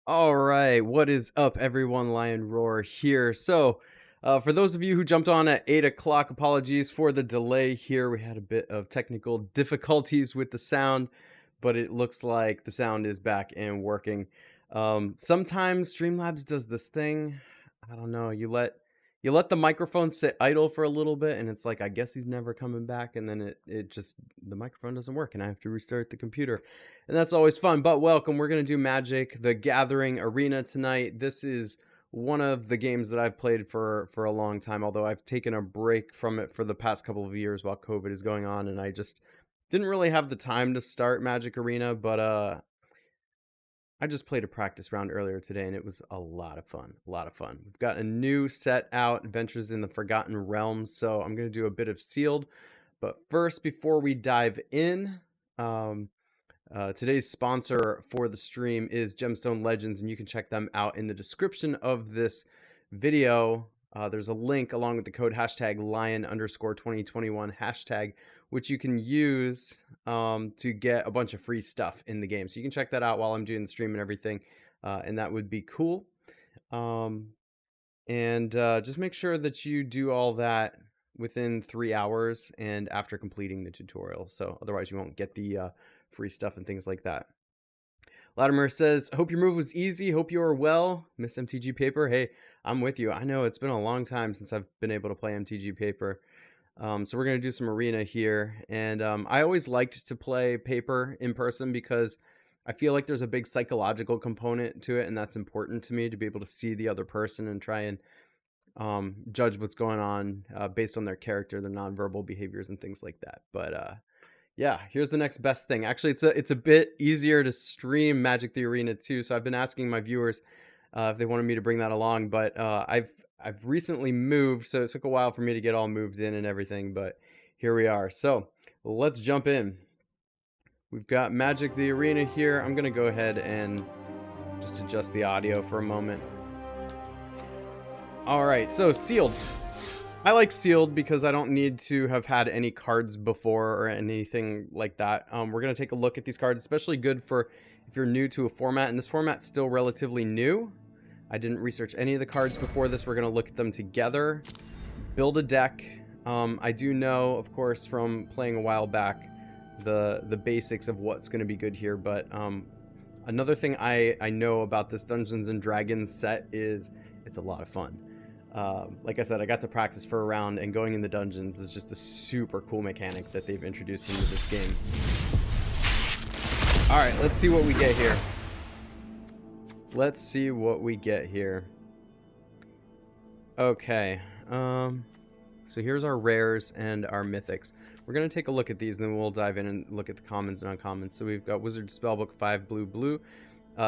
All right, what is up, everyone? Lion Roar here. For those of you who jumped on at 8 o'clock, apologies for the delay here. We had a bit of technical difficulties with the sound, but it looks like the sound is back and working. Sometimes Streamlabs does this thing. I don't know. You let the microphone sit idle for a little bit, and it's like, I guess he's never coming back, and then the microphone doesn't work, and I have to restart the computer. And that's always fun. But welcome. We're going to do Magic the Gathering Arena tonight. This is one of the games that I've played for a long time, although I've taken a break from it for the past couple of years while COVID is going on, and I just didn't really have the time to start Magic Arena, but I just played a practice round earlier today, and it was a lot of fun. A lot of fun. We've got a new set out, Adventures in the Forgotten Realms, so I'm going to do a bit of Sealed. But first, before we dive in, today's sponsor for the stream is Gemstone Legends, and you can check them out in the description of this video. There's a link along with the code hashtag lion_2021 hashtag, which you can use to get a bunch of free stuff in the game. So you can check that out while I'm doing the stream and everything, and that would be cool. Just make sure that you do all that within 3 hours and after completing the tutorial. So otherwise you won't get the free stuff and things like that. Latimer says, hope your move was easy. Hope you are well. Miss MTG Paper. Hey, I'm with you. I know it's been a long time since I've been able to play MTG Paper. So we're going to do some arena here. And I always liked to play Paper in person because I feel like there's a big psychological component to it. And that's important to me, to be able to see the other person and try and judge what's going on based on their character, their nonverbal behaviors and things like that. But yeah, here's the next best thing. Actually, it's a bit easier to stream Magic the Arena too. So I've been asking my viewers if they wanted me to bring that along, but I've recently moved, so it took a while for me to get all moved in and everything. But here we are. So let's jump in. We've got Magic the Arena here. I'm gonna go ahead and just adjust the audio for a moment. All right, so Sealed. I like Sealed because I don't need to have had any cards before or anything like that. We're going to take a look at these cards, especially good for if you're new to a format. And this format's still relatively new. I didn't research any of the cards before this. We're going to look at them together, build a deck. I do know, of course, from playing a while back, the basics of what's going to be good here. But another thing I know about this Dungeons & Dragons set is it's a lot of fun. Like I said, I got to practice for a round, and going in the dungeons is just a super cool mechanic that they've introduced into this game. All right, let's see what we get here. Let's see what we get here. Okay, so here's our rares and our mythics. We're going to take a look at these, and then we'll dive in and look at the commons and uncommons. So we've got Wizard Spellbook, 5 blue.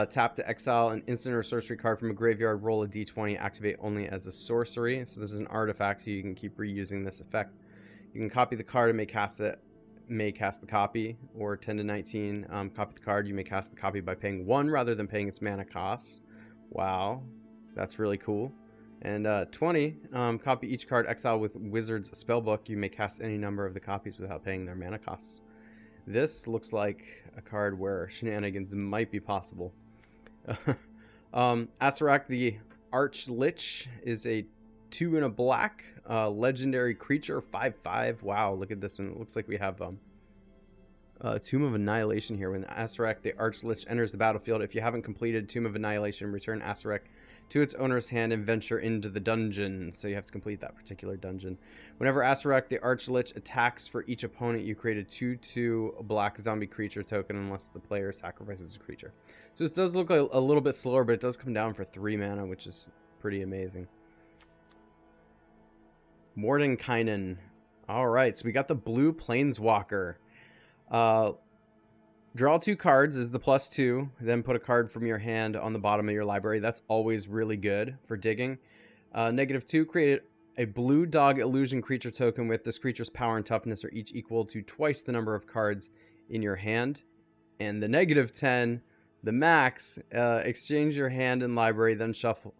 Tap to exile an instant or sorcery card from a graveyard, roll a d20, activate only as a sorcery. So this is an artifact, so you can keep reusing this effect. You can copy the card and may cast the copy, or 10 to 19. Copy the card, you may cast the copy by paying 1 rather than paying its mana cost. Wow, that's really cool. And 20, copy each card, exile with Wizard's Spellbook. You may cast any number of the copies without paying their mana costs. This looks like a card where shenanigans might be possible. Acererak the Archlich is a 2 and a black legendary creature, 5/5. Wow, look at this one. It looks like we have Tomb of Annihilation here. When Acererak the Archlich enters the battlefield, if you haven't completed Tomb of Annihilation, return Acererak to its owner's hand and venture into the dungeon. So you have to complete that particular dungeon. Whenever Acererak the Archlich attacks for each opponent, you create a 2/2 black zombie creature token unless the player sacrifices a creature. So this does look a little bit slower, but it does come down for 3 mana, which is pretty amazing. Mordenkainen. All right, so we got the blue Planeswalker. Draw 2 cards is the +2, then put a card from your hand on the bottom of your library. That's always really good for digging. -2, create a blue dog illusion creature token with this creature's power and toughness are each equal to twice the number of cards in your hand. And the -10, the max, exchange your hand and library, then shuffle.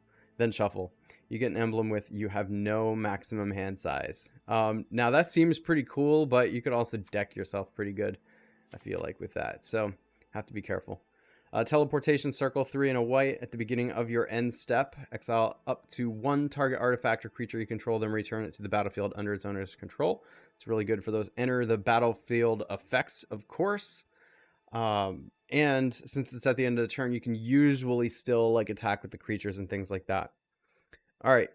You get an emblem with you have no maximum hand size. Now that seems pretty cool, but you could also deck yourself pretty good, I feel like, with that. So have to be careful. Teleportation circle, 3 and a white at the beginning of your end step. Exile up to 1 target artifact or creature you control, then return it to the battlefield under its owner's control. It's really good for those enter the battlefield effects, of course. And since it's at the end of the turn, you can usually still like attack with the creatures and things like that. All right,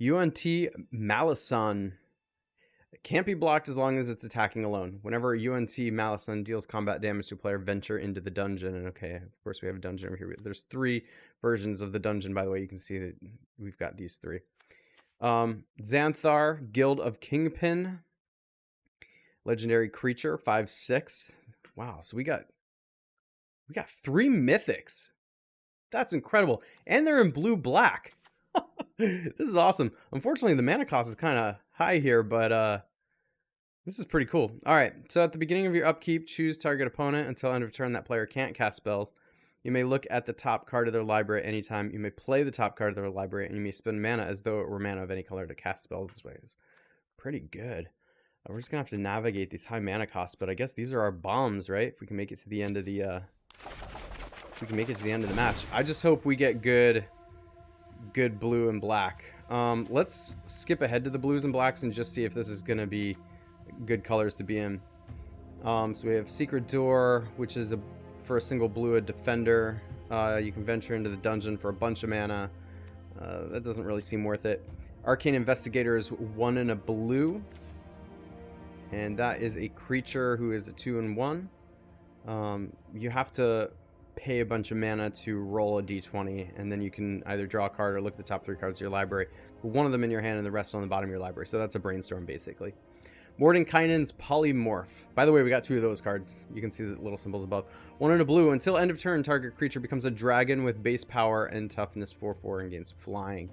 UNT Malison. It can't be blocked as long as it's attacking alone. Whenever UNT Malison deals combat damage to a player, venture into the dungeon. And okay, of course we have a dungeon over here. There's 3 versions of the dungeon, by the way. You can see that we've got these 3. Xanthar, Guild of Kingpin. Legendary creature, 5/6. Wow, so we got 3 mythics. That's incredible. And they're in blue-black. This is awesome. Unfortunately, the mana cost is kind of high here, but this is pretty cool. All right, so at the beginning of your upkeep, choose target opponent. Until end of turn, that player can't cast spells. You may look at the top card of their library at any time. You may play the top card of their library, and you may spend mana as though it were mana of any color to cast spells this way. It's pretty good. We're just gonna have to navigate these high mana costs, but I guess these are our bombs, right? If we can make it to the end of the match. I just hope we get good blue and black. Let's skip ahead to the blues and blacks and just see if this is gonna be good colors to be in. So we have Secret Door, which is for a single blue, a defender. You can venture into the dungeon for a bunch of mana. That doesn't really seem worth it. Arcane Investigator is 1 and a blue. And that is a creature who is a 2 and 1. You have to pay a bunch of mana to roll a d20, and then you can either draw a card or look at the top 3 cards of your library. Put 1 of them in your hand and the rest on the bottom of your library. So that's a brainstorm, basically. Mordenkainen's Polymorph. By the way, we got 2 of those cards. You can see the little symbols above. 1 and a blue. Until end of turn, target creature becomes a dragon with base power and toughness 4/4 and gains flying.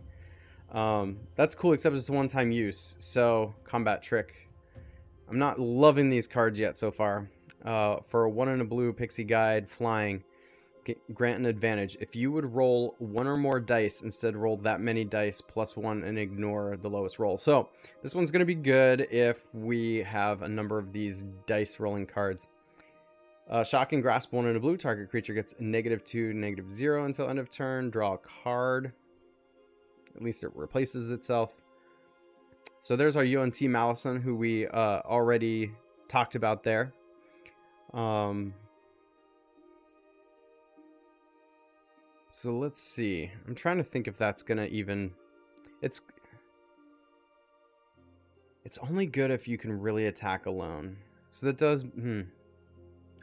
That's cool, except it's a one-time use. So, combat trick. I'm not loving these cards yet so far. For a 1 and a blue pixie guide, flying, grant an advantage. If you would roll 1 or more dice, instead roll that many dice plus 1 and ignore the lowest roll. So this one's going to be good if we have a number of these dice rolling cards. Shocking Grasp, 1 and a blue. Target creature gets -2, -0 until end of turn. Draw a card. At least it replaces itself. So there's our UNT Malison, who we already talked about there. So let's see. I'm trying to think if that's gonna even... It's only good if you can really attack alone. So that does...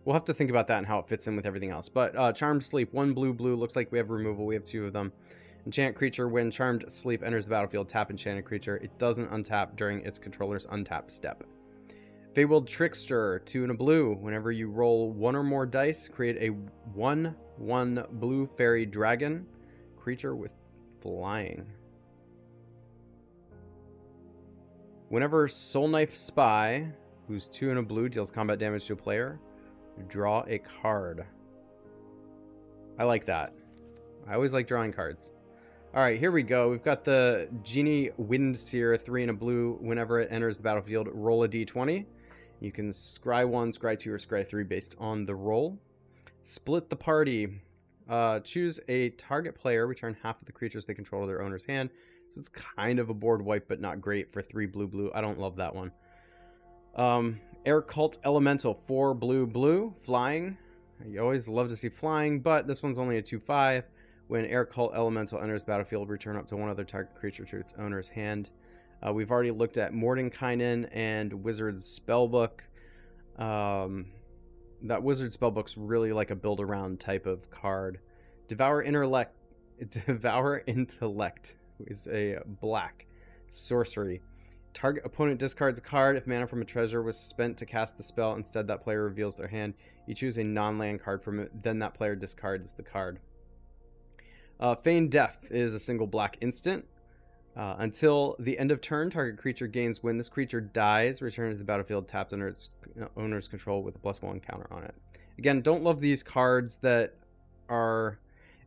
We'll have to think about that and how it fits in with everything else. But Charmed Sleep, 1 blue, looks like we have removal. We have 2 of them. Enchant creature, when Charmed Sleep enters the battlefield, tap enchanted creature. It doesn't untap during its controller's untap step. Fabled Trickster, 2 and a blue. Whenever you roll 1 or more dice, create a 1/1 blue fairy dragon creature with flying. Whenever Soul Knife Spy, who's 2 and a blue, deals combat damage to a player, draw a card. I like that. I always like drawing cards. All right, here we go. We've got the Genie Windseer, 3 and a blue. Whenever it enters the battlefield, roll a d20. You can scry 1, scry 2, or scry 3 based on the roll. Split the party. Choose a target player. Return half of the creatures they control to their owner's hand. So it's kind of a board wipe, but not great for 3 blue. I don't love that one. Air Cult Elemental, 4 blue, flying. You always love to see flying, but this one's only a 2/5. When Air Cult Elemental enters the battlefield, return up to 1 other target creature to its owner's hand. We've already looked at Mordenkainen and Wizard's Spellbook. That Wizard Spellbook's really like a build-around type of card. Devour Intellect is a black sorcery. Target opponent discards a card. If mana from a treasure was spent to cast the spell, instead that player reveals their hand. You choose a non-land card from it, then that player discards the card. Feigned Death is a single black instant. Until the end of turn, target creature gains. When this creature dies, return to the battlefield tapped under its owner's control with a +1 counter on it. Again, don't love these cards that are...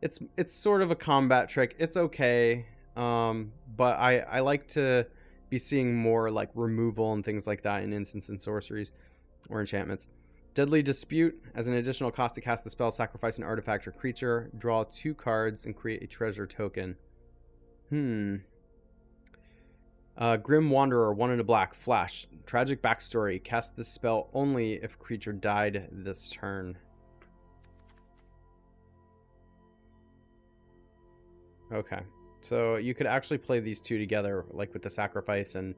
It's sort of a combat trick. It's okay, but I like to be seeing more like removal and things like that in instants and sorceries or enchantments. Deadly Dispute. As an additional cost to cast the spell, sacrifice an artifact or creature, draw 2 cards, and create a treasure token. Grim Wanderer, 1 and a black, flash. Tragic backstory. Cast this spell only if a creature died this turn. Okay. So you could actually play these 2 together, like with the sacrifice, and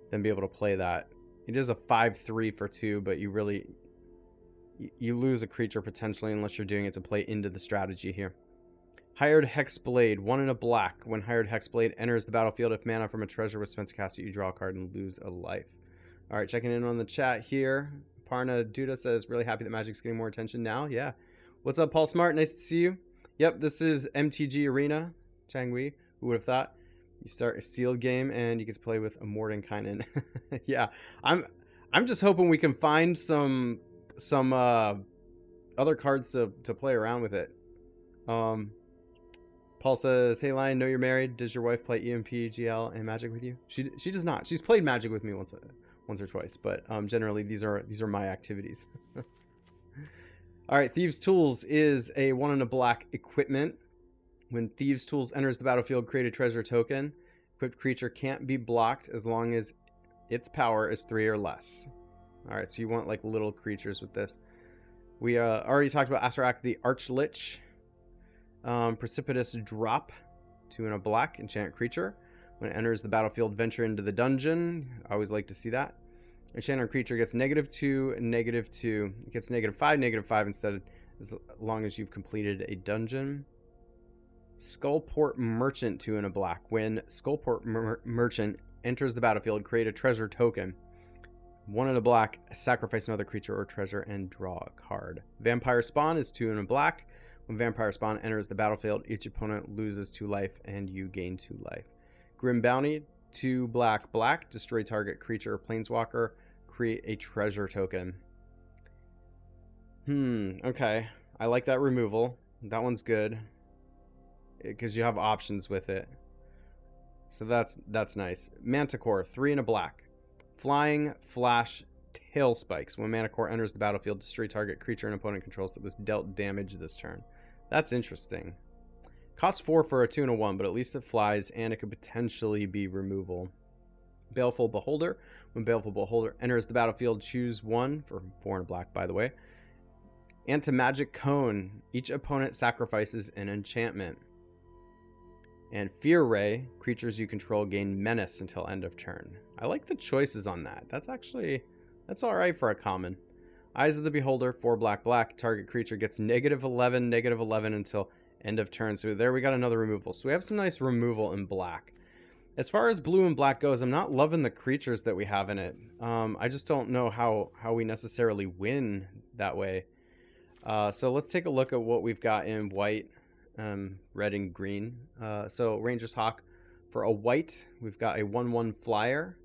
then be able to play that. It is a 5/3 for 2, but you really... You lose a creature potentially unless you're doing it to play into the strategy here. Hired Hexblade, 1 and a black. When Hired Hexblade enters the battlefield, if mana from a treasure was spent to cast it, you draw a card and lose a life. Alright, checking in on the chat here. Parna Duda says, really happy that Magic's getting more attention now. Yeah. What's up, Paul Smart? Nice to see you. Yep, this is MTG Arena. Changwei. Who would have thought? You start a sealed game and you get to play with a Mordenkainen. Yeah. I'm just hoping we can find some other cards to play around with it. Paul says, hey Lion, know you're married. Does your wife play EMP, GL, and Magic with you? She does not. She's played Magic with me once or twice, but generally these are my activities. All right, Thieves' Tools is a 1 and a black equipment. When Thieves' Tools enters the battlefield, create a treasure token. Equipped creature can't be blocked as long as its power is 3 or less. All right, so you want like little creatures with this. We already talked about Asarak the Archlich. Precipitous Drop, 2 and a black, enchant creature. When it enters the battlefield, venture into the dungeon. I always like to see that. Enchanted creature gets -2, -2. It gets -5, -5 instead, as long as you've completed a dungeon. Skullport Merchant, 2 and a black. When Skullport Merchant enters the battlefield, create a treasure token. 1 and a black, sacrifice another creature or treasure and draw a card. Vampire Spawn is 2 and a black. When Vampire Spawn enters the battlefield, each opponent loses 2 life and you gain 2 life. Grim Bounty, 2 black, black. Destroy target creature or planeswalker. Create a treasure token. Okay. I like that removal. That one's good, because you have options with it. So that's nice. Manticore, 3 and a black. Flying, flash, tail spikes. When Manticore enters the battlefield, destroy target creature an opponent controls that was dealt damage this turn. That's interesting. Costs 4 for a 2 and a 1, but at least it flies, and it could potentially be removal. Baleful Beholder. When Baleful Beholder enters the battlefield, choose 1 for 4 and a black, by the way. Anti-Magic Cone. Each opponent sacrifices an enchantment. And Fear Ray. Creatures you control gain menace until end of turn. I like the choices on that. That's alright for a common. Eyes of the Beholder, 4 black, black. Target creature gets -11 until end of turn. So there we got another removal. So we have some nice removal in black. As far as blue and black goes, I'm not loving the creatures that we have in it. I just don't know how we necessarily win that way. So let's take a look at what we've got in white, red, and green. So Ranger's Hawk, for a white, we've got a 1/1 flyer.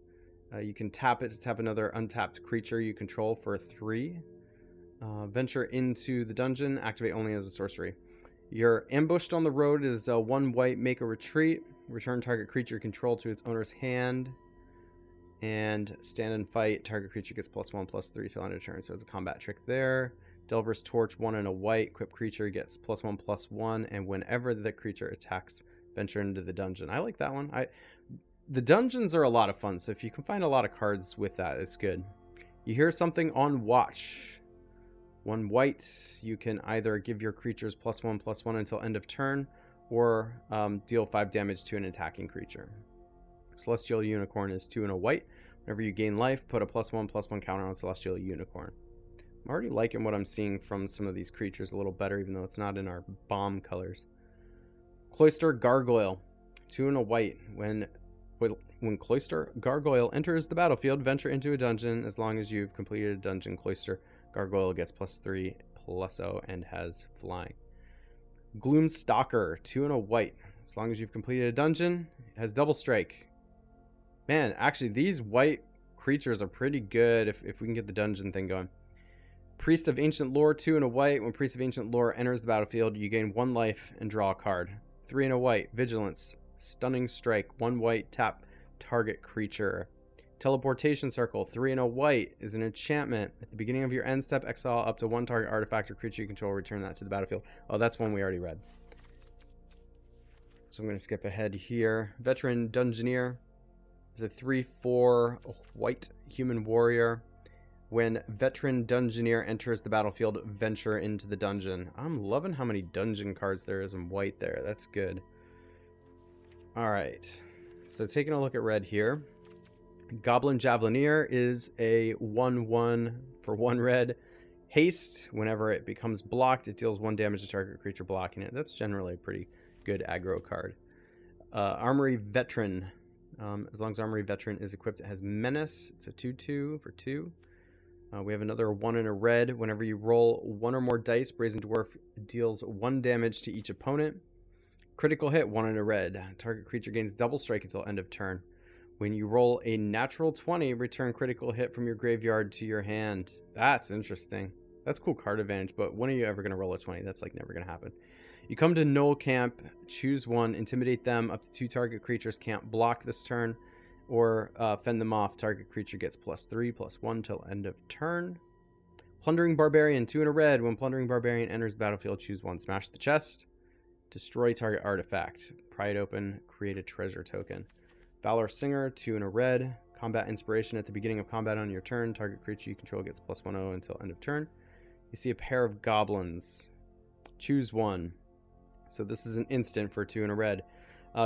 You can tap it to tap another untapped creature you control for 3. Venture into the dungeon, activate only as a sorcery. You're ambushed on the road is 1 white, make a retreat. Return target creature control to its owner's hand. And stand and fight. Target creature gets +1/+3 till end of turn. So it's a combat trick there. Delver's Torch, 1 and a white. Equipped creature gets +1/+1. And whenever the creature attacks, venture into the dungeon. I like that one. The dungeons are a lot of fun. So if you can find a lot of cards with that, it's good. You hear something on watch. 1 white. You can either give your creatures +1/+1 until end of turn, or deal 5 damage to an attacking creature. Celestial Unicorn is 2 and a white. Whenever you gain life, put a +1/+1 counter on Celestial Unicorn. I'm already liking what I'm seeing from some of these creatures a little better, even though it's not in our bomb colors. Cloister Gargoyle, 2 and a white. When Cloister Gargoyle enters the battlefield, venture into a dungeon. As long as you've completed a dungeon, Cloister Gargoyle gets +3/+0 and has flying. Gloomstalker, 2 and a white. As long as you've completed a dungeon, it has double strike. Man, actually, these white creatures are pretty good if we can get the dungeon thing going. Priest of Ancient Lore, 2 and a white. When Priest of Ancient Lore enters the battlefield, you gain 1 life and draw a card. 3 and a white. Vigilance, Stunning Strike, 1 white, tap target creature. Teleportation Circle, 3 and a white, is an enchantment. At the beginning of your end step, exile up to 1 target artifact or creature you control, return that to the battlefield. Oh, that's one we already read. So I'm going to skip ahead here. Veteran Dungeoneer is a 3/4 white human warrior. When Veteran Dungeoneer enters the battlefield, venture into the dungeon. I'm loving how many dungeon cards there is in white there. That's good. Alright. So taking a look at red here. Goblin Javelineer is a 1/1 for 1 red. Haste, whenever it becomes blocked, it deals 1 damage to target creature blocking it. That's generally a pretty good aggro card. Armory Veteran. As long as Armory Veteran is equipped, it has Menace. It's a 2/2 for 2. We have another 1 in a red. Whenever you roll 1 or more dice, Brazen Dwarf deals 1 damage to each opponent. Critical hit, 1 in a red. Target creature gains double strike until end of turn. When you roll a natural 20, return critical hit from your graveyard to your hand. That's interesting. That's cool card advantage, but when are you ever going to roll a 20? That's like never going to happen. You come to Knoll Camp, choose 1, intimidate them. Up to 2 target creatures can't block this turn, or fend them off. Target creature gets +3/+1 till end of turn. Plundering Barbarian, 2 in a red. When Plundering Barbarian enters the battlefield, choose 1. Smash the chest. Destroy target artifact. Pry it open. Create a treasure token. Valor Singer, 2 in a red. Combat Inspiration, at the beginning of combat on your turn, target creature you control gets +1/0 until end of turn. You see a pair of goblins. Choose 1. So this is an instant for 2 in a red.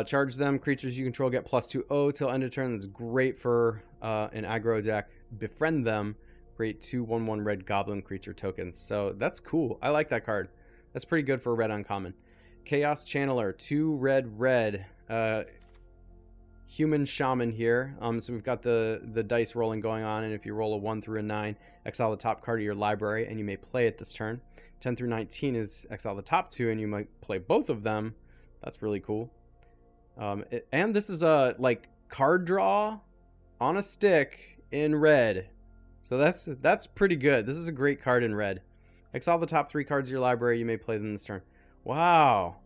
Charge them. Creatures you control get +2/0 till end of turn. That's great for an aggro deck. Befriend them. Create 2 1/1 red goblin creature tokens. So that's cool. I like that card. That's pretty good for a red uncommon. Chaos Channeler, 2 red. Human Shaman here. So we've got the dice rolling going on, and if you roll a 1 through a 9, exile the top card of your library, and you may play it this turn. 10 through 19 is exile the top 2, and you might play both of them. That's really cool. And this is a like card draw on a stick in red. So that's pretty good. This is a great card in red. Exile the top 3 cards of your library. You may play them this turn. Wow.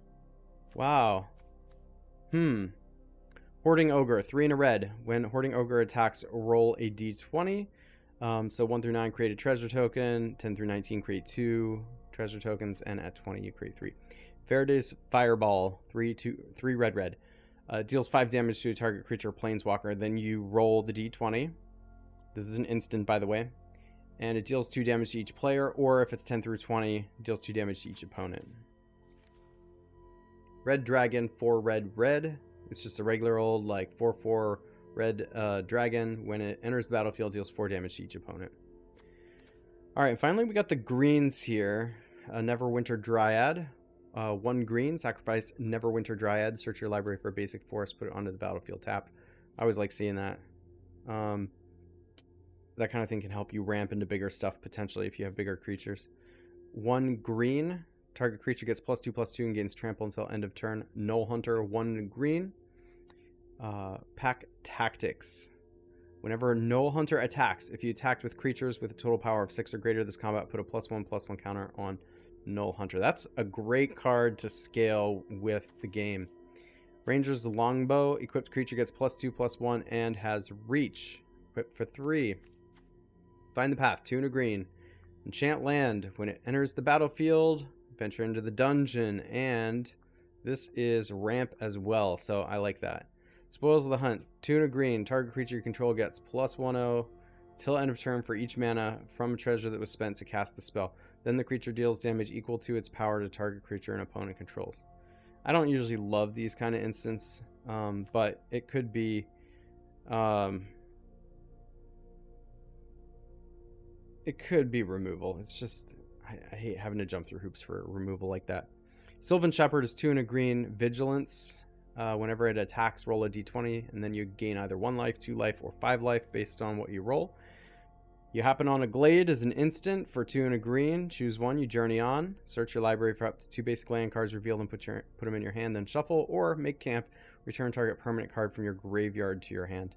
Hoarding Ogre, 3 in a red. When Hoarding Ogre attacks, roll a d20. So 1 through 9 create a treasure token. 10 through 19 create 2 treasure tokens, and at 20 you create 3. Faraday's Fireball, 3 red. Deals 5 damage to a target creature or planeswalker. Then you roll the d20. This is an instant, by the way. And it deals 2 damage to each player, or if it's 10 through 20, it deals 2 damage to each opponent. Red Dragon, 4 red. It's just a regular old like 4/4 red dragon. When it enters the battlefield, deals 4 damage to each opponent. Alright, and finally we got the greens here. Neverwinter Dryad. 1 green, sacrifice Neverwinter Dryad. Search your library for a basic forest, put it onto the battlefield tap. I always like seeing that. That kind of thing can help you ramp into bigger stuff potentially if you have bigger creatures. 1 green. Target creature gets +2/+2 and gains trample until end of turn. Knoll Hunter, 1 green. Pack Tactics. Whenever Knoll Hunter attacks, if you attacked with creatures with a total power of 6 or greater this combat, put a +1/+1 counter on Knoll Hunter. That's a great card to scale with the game. Ranger's Longbow. Equipped creature gets +2/+1 and has reach. Equipped for 3. Find the Path, 2 and a green. Enchant land. When it enters the battlefield, venture into the dungeon, and this is ramp as well, so I like that. Spoils of the Hunt, 2 and a green. Target creature you control gets +1/0 till end of turn for each mana from a treasure that was spent to cast the spell. Then the creature deals damage equal to its power to target creature an opponent controls. I don't usually love these kind of instances, but it could be removal. It's just I hate having to jump through hoops for removal like that. Sylvan Shepard is 2 and a green. Vigilance. Whenever it attacks, roll a d20, and then you gain either 1 life, 2 life, or 5 life based on what you roll. You happen on a Glade as an instant for 2 and a green. Choose 1, you journey on. Search your library for up to 2 basic land cards revealed and put them in your hand, then shuffle, or make camp. Return target permanent card from your graveyard to your hand.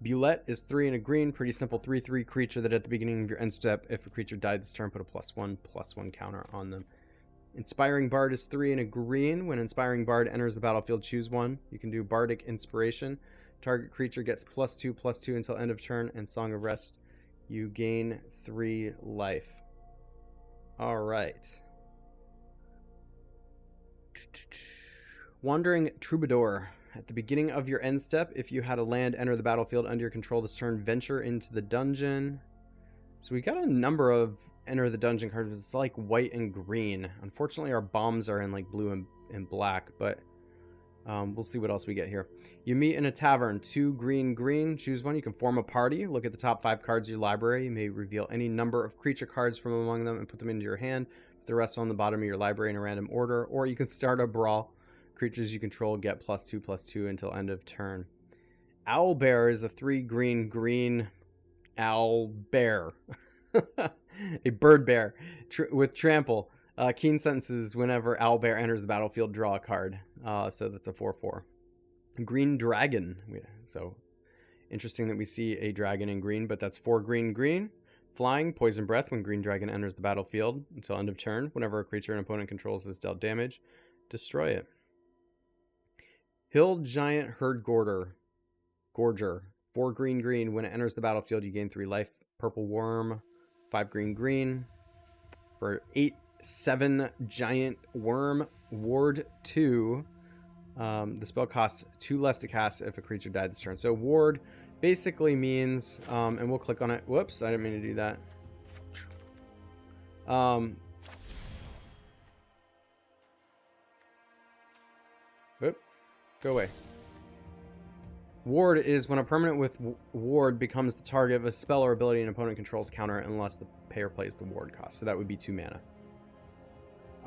Bulette is 3 and a green. Pretty simple 3/3 creature that at the beginning of your end step, if a creature died this turn, put a +1/+1 counter on them. Inspiring Bard is 3 and a green. When Inspiring Bard enters the battlefield, choose 1. You can do Bardic Inspiration. Target creature gets +2/+2 until end of turn, and Song of Rest, you gain 3 life. All right. Wandering Troubadour. At the beginning of your end step, if you had a land enter the battlefield under your control this turn, venture into the dungeon. So we got a number of enter the dungeon cards. It's like white and green. Unfortunately, our bombs are in like blue and black, but we'll see what else we get here. You meet in a tavern. 2 green. Choose one. You can form a party. Look at the top 5 cards of your library. You may reveal any number of creature cards from among them and put them into your hand. Put the rest on the bottom of your library in a random order. Or you can start a brawl. Creatures you control get +2/+2 until end of turn. Owlbear is a 3 green owl bear. A bird bear with trample. Keen sentences whenever owlbear enters the battlefield, draw a card. So that's a 4/4. Green dragon. So interesting that we see a dragon in green, but that's 4 green. Flying, poison breath. When green dragon enters the battlefield until end of turn, whenever a creature an opponent controls is dealt damage, destroy it. Hill Giant Herd Gorger. 4 green. When it enters the battlefield, you gain 3 life. Purple Worm. 5 green. For 8/7 Giant Worm. Ward 2. The spell costs 2 less to cast if a creature died this turn. So Ward basically means, and we'll click on it. Whoops, I didn't mean to do that. Whoop. Go away. Ward is when a permanent with ward becomes the target of a spell or ability an opponent controls counter unless the player plays the ward cost. So that would be 2 mana.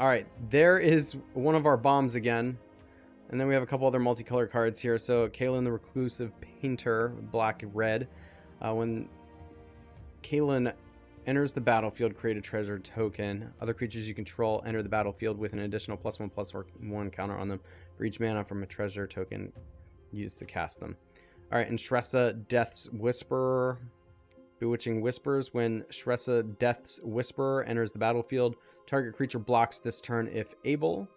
Alright, there is one of our bombs again. And then we have a couple other multicolor cards here. So Kalen the Reclusive Painter, black-red. When Kalen enters the battlefield, create a treasure token. Other creatures you control enter the battlefield with an additional +1/+1 counter on them for each mana from a treasure token used to cast them. Alright, and Shressa Death's Whisperer. Bewitching Whispers. When Shressa Death's Whisperer enters the battlefield, target creature blocks this turn if able.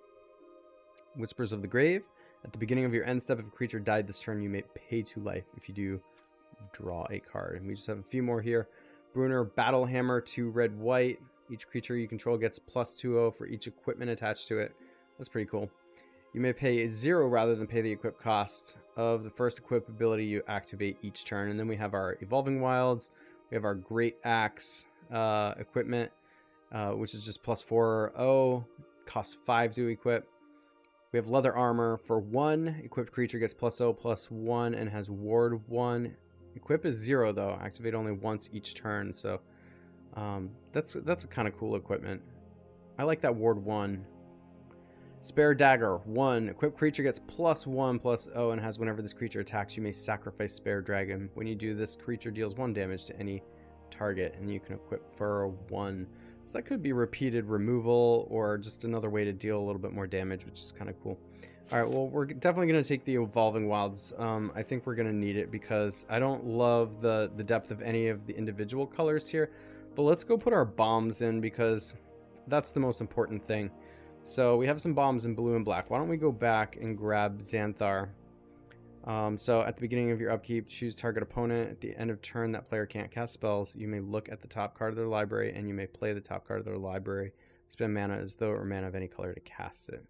Whispers of the Grave. At the beginning of your end step, if a creature died this turn, you may pay 2 life. If you do, draw a card. And we just have a few more here. Brunner Battlehammer, 2 red-white. Each creature you control gets +2/0 for each equipment attached to it. That's pretty cool. You may pay 0 rather than pay the equip cost of the first equip ability you activate each turn. And then we have our Evolving Wilds. We have our Great Axe equipment, which is just +4/0. Costs 5 to equip. We have Leather Armor for 1. Equipped creature gets +0/+1 and has Ward 1. Equip is 0 though. Activate only once each turn. So that's a kind of cool equipment. I like that Ward 1. Spare Dagger 1. Equipped creature gets +1/+0 and has whenever this creature attacks, you may sacrifice Spare Dragon. When you do this, creature deals 1 damage to any target, and you can equip for 1. So that could be repeated removal or just another way to deal a little bit more damage, which is kind of cool. All right, well, we're definitely going to take the Evolving Wilds. I think we're going to need it because I don't love the depth of any of the individual colors here. But let's go put our bombs in because that's the most important thing. So we have some bombs in blue and black. Why don't we go back and grab Xanthar? So at the beginning of your upkeep, choose target opponent. At the end of turn, that player can't cast spells. You may look at the top card of their library, and you may play the top card of their library. Spend mana as though it were mana of any color to cast it.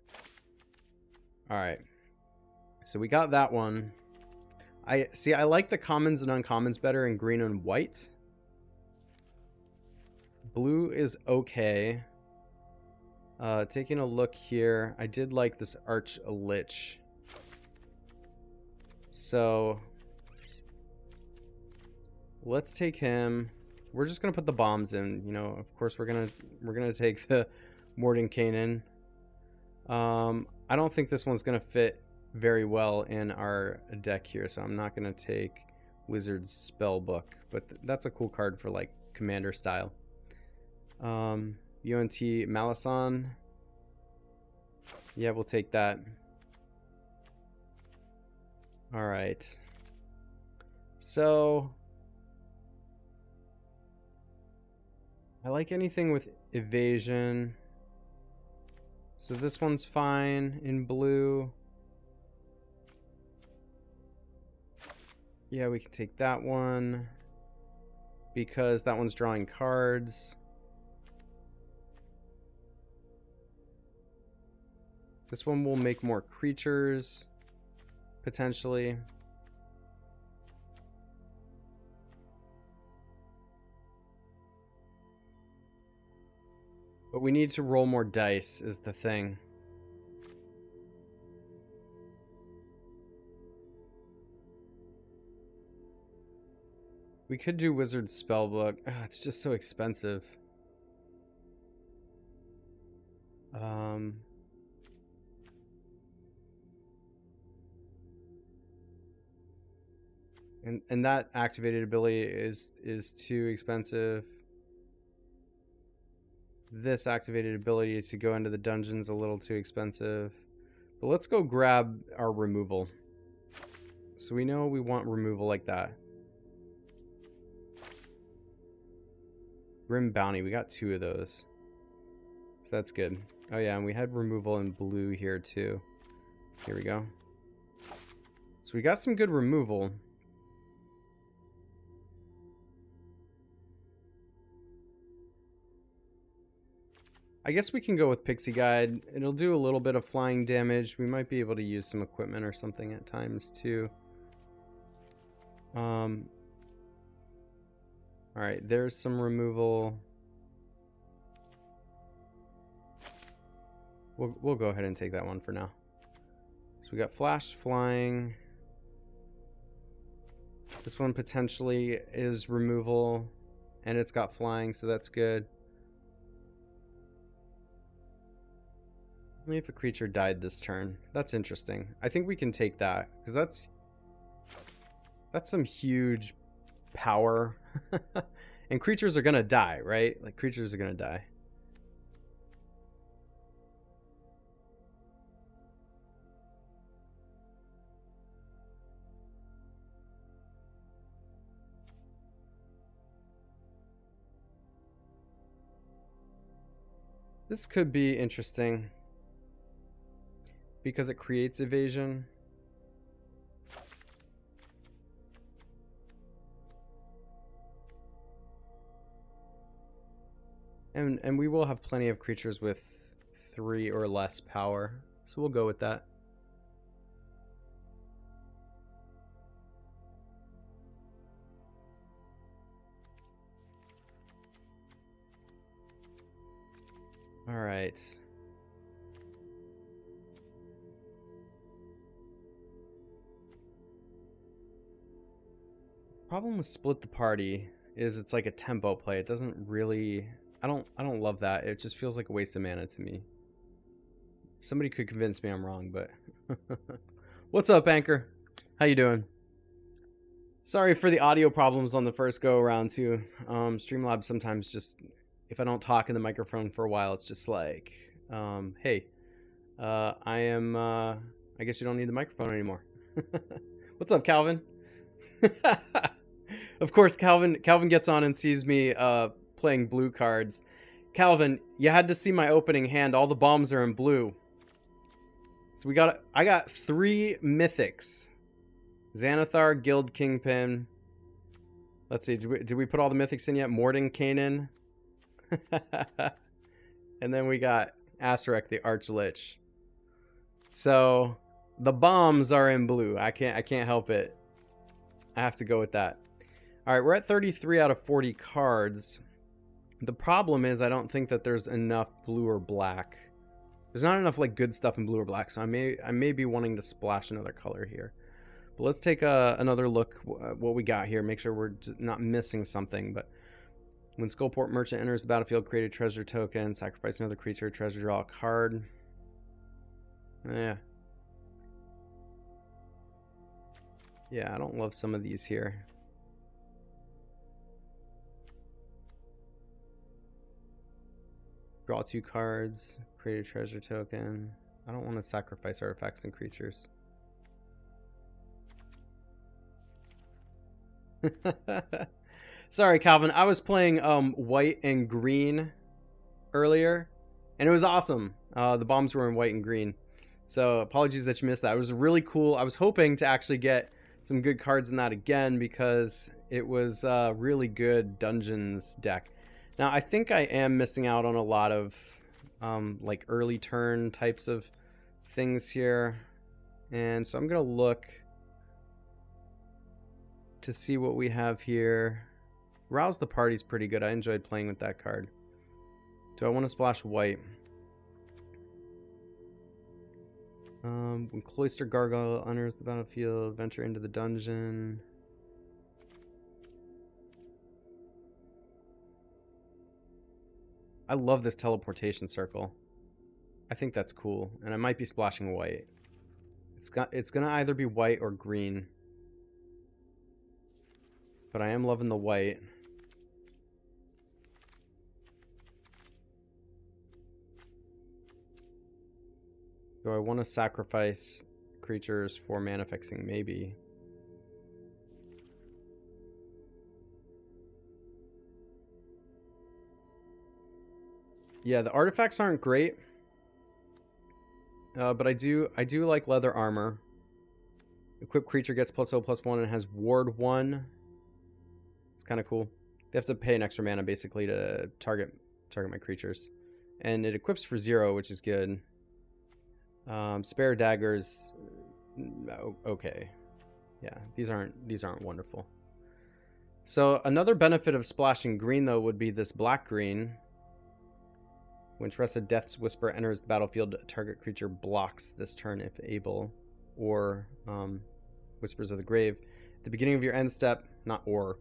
Alright. So we got that one. I like the commons and uncommons better in green and white. Blue is okay. Taking a look here, I did like this Arch Lich. So let's take him. We're just gonna put the bombs in. You know, of course we're gonna take the Mordenkainen. I don't think this one's gonna fit very well in our deck here, so I'm not gonna take Wizard's Spellbook, but that's a cool card for like commander style. UNT Malison. Yeah, we'll take that. Alright. So I like anything with evasion. So this one's fine in blue. Yeah, we can take that one because that one's drawing cards. This one will make more creatures, potentially. But we need to roll more dice is the thing. We could do Wizard Spellbook. Ugh, it's just so expensive. And that activated ability is too expensive. This activated ability to go into the dungeon's a little too expensive. But let's go grab our removal. So we know we want removal like that. Grim Bounty, we got 2 of those. So that's good. Oh yeah, and we had removal in blue here too. Here we go. So we got some good removal. I guess we can go with Pixie Guide. It'll do a little bit of flying damage. We might be able to use some equipment or something at times too. Alright, there's some removal. We'll go ahead and take that one for now. So we got Flash, Flying. This one potentially is removal, and it's got Flying, so that's good. Only if a creature died this turn. That's interesting. I think we can take that, because that's some huge power. And creatures are gonna die, right? Like, creatures are gonna die. This could be interesting because it creates evasion. And we will have plenty of creatures with 3 or less power, so we'll go with that. All right. Problem with Split the Party is it's like a tempo play. It doesn't really... I don't love that. It just feels like a waste of mana to me. Somebody could convince me I'm wrong, but... What's up, Anchor? How you doing? Sorry for the audio problems on the first go around too. Streamlabs sometimes just... If I don't talk in the microphone for a while, it's just like... hey, I guess you don't need the microphone anymore. What's up, Calvin? Of course, Calvin gets on and sees me playing blue cards. Calvin, you had to see my opening hand. All the bombs are in blue. So I got 3 mythics. Xanathar, Guild Kingpin. Let's see, did we put all the mythics in yet? Mordenkainen. And then we got Asurek, the Archlich. So the bombs are in blue. I can't help it. I have to go with that. All right, we're at 33 out of 40 cards. The problem is I don't think that there's enough blue or black. There's not enough like good stuff in blue or black, so I may be wanting to splash another color here. But let's take another look at what we got here. Make sure we're not missing something. But when Skullport Merchant enters the battlefield, create a treasure token, sacrifice another creature, treasure, draw a card. Yeah, I don't love some of these here. Draw 2 cards, create a treasure token. I don't want to sacrifice artifacts and creatures. Sorry, Calvin. I was playing white and green earlier, and it was awesome. The bombs were in white and green. So apologies that you missed that. It was really cool. I was hoping to actually get some good cards in that again because it was a really good Dungeons deck. Now, I think I am missing out on a lot of like early turn types of things here. And so I'm going to look to see what we have here. Rouse the Party's pretty good. I enjoyed playing with that card. Do I want to splash white? When Cloister Gargoyle enters the battlefield, venture into the dungeon. I love this teleportation circle. I think that's cool, and I might be splashing white. It's gonna either be white or green, but I am loving the white. Do I want to sacrifice creatures for mana fixing? Maybe. Yeah, the artifacts aren't great, but I do like leather armor. Equipped creature gets +0/+1 and has ward 1. It's kind of cool. They have to pay an extra mana basically to target my creatures, and it equips for 0, which is good. Spare daggers, okay. Yeah, these aren't wonderful. So another benefit of splashing green though would be this black green. When Tressa Death's Whisper enters the battlefield, target creature blocks this turn if able, or Whispers of the Grave. At the beginning of your end step, but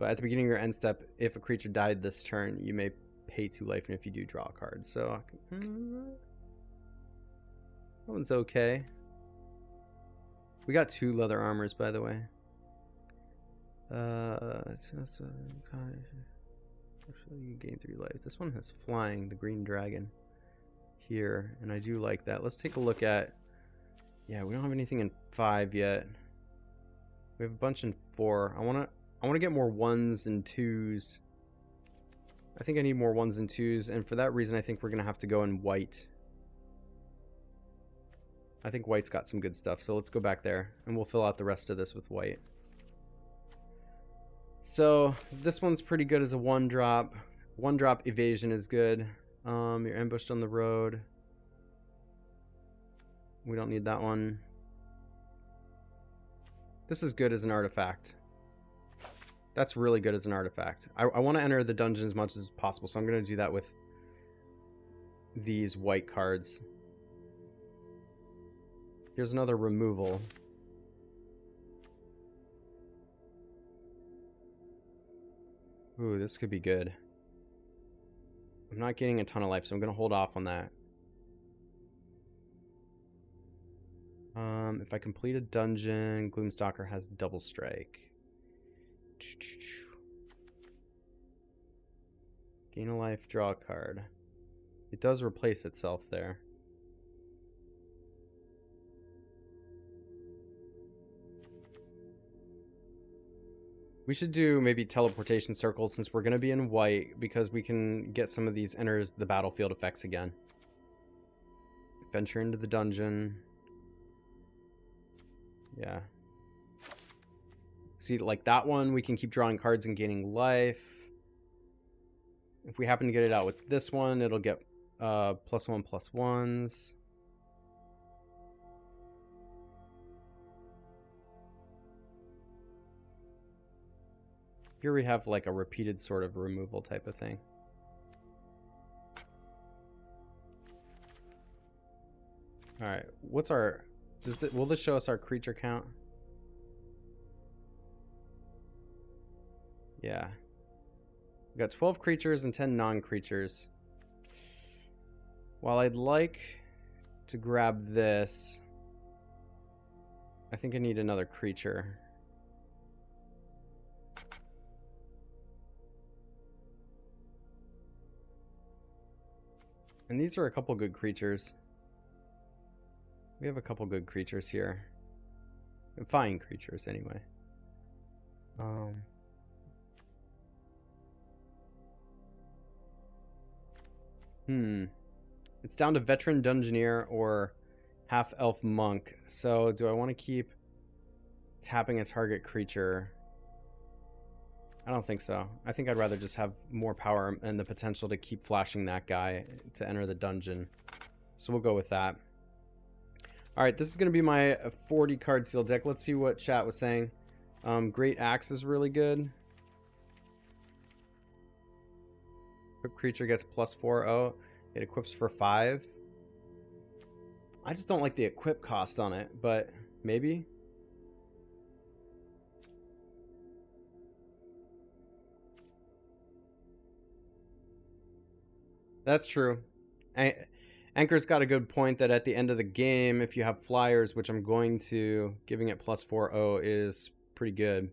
at the beginning of your end step, if a creature died this turn, you may pay 2 life, and if you do, draw a card. So that one's okay. We got 2 leather armors, by the way. You gain 3 life. This one has flying, the green dragon here, and I do like that. Let's take a look at. Yeah, we don't have anything in 5 yet. We have a bunch in 4. I wanna get more 1s and 2s. I think I need more 1s and 2s, and for that reason, I think we're gonna have to go in white. I think white's got some good stuff, so let's go back there, and we'll fill out the rest of this with white. So this one's pretty good as a 1-drop. 1-drop evasion is good. You're ambushed on the road. We don't need that one. This is good as an artifact. That's really good as an artifact. I want to enter the dungeon as much as possible, so I'm going to do that with these white cards. Here's another removal. Ooh, this could be good. I'm not getting a ton of life, so I'm going to hold off on that. If I complete a dungeon, Gloomstalker has double strike. Gain a life, draw a card. It does replace itself there. We should do maybe teleportation circles since we're going to be in white, because we can get some of these enters the battlefield effects again. Venture into the dungeon. Yeah. See, like that one, we can keep drawing cards and gaining life. If we happen to get it out with this one, it'll get +1/+1s. Here we have like a repeated sort of removal type of thing. All right, what's our? Will this show us our creature count? Yeah. We got 12 creatures and 10 non-creatures. While I'd like to grab this, I think I need another creature. And these are a couple good creatures. We have a couple good creatures here. Fine creatures, anyway. It's down to Veteran Dungeoneer or Half-Elf Monk. So, do I want to keep tapping a target creature. I don't think so. I think I'd rather just have more power and the potential to keep flashing that guy to enter the dungeon. So we'll go with that. Alright, this is going to be my 40 card seal deck. Let's see what chat was saying. Great Axe is really good. Equip creature gets +4. Oh, it equips for 5. I just don't like the equip cost on it, but maybe. That's true. Anchor's got a good point that at the end of the game, if you have flyers, which I'm going to, giving it +4 is pretty good.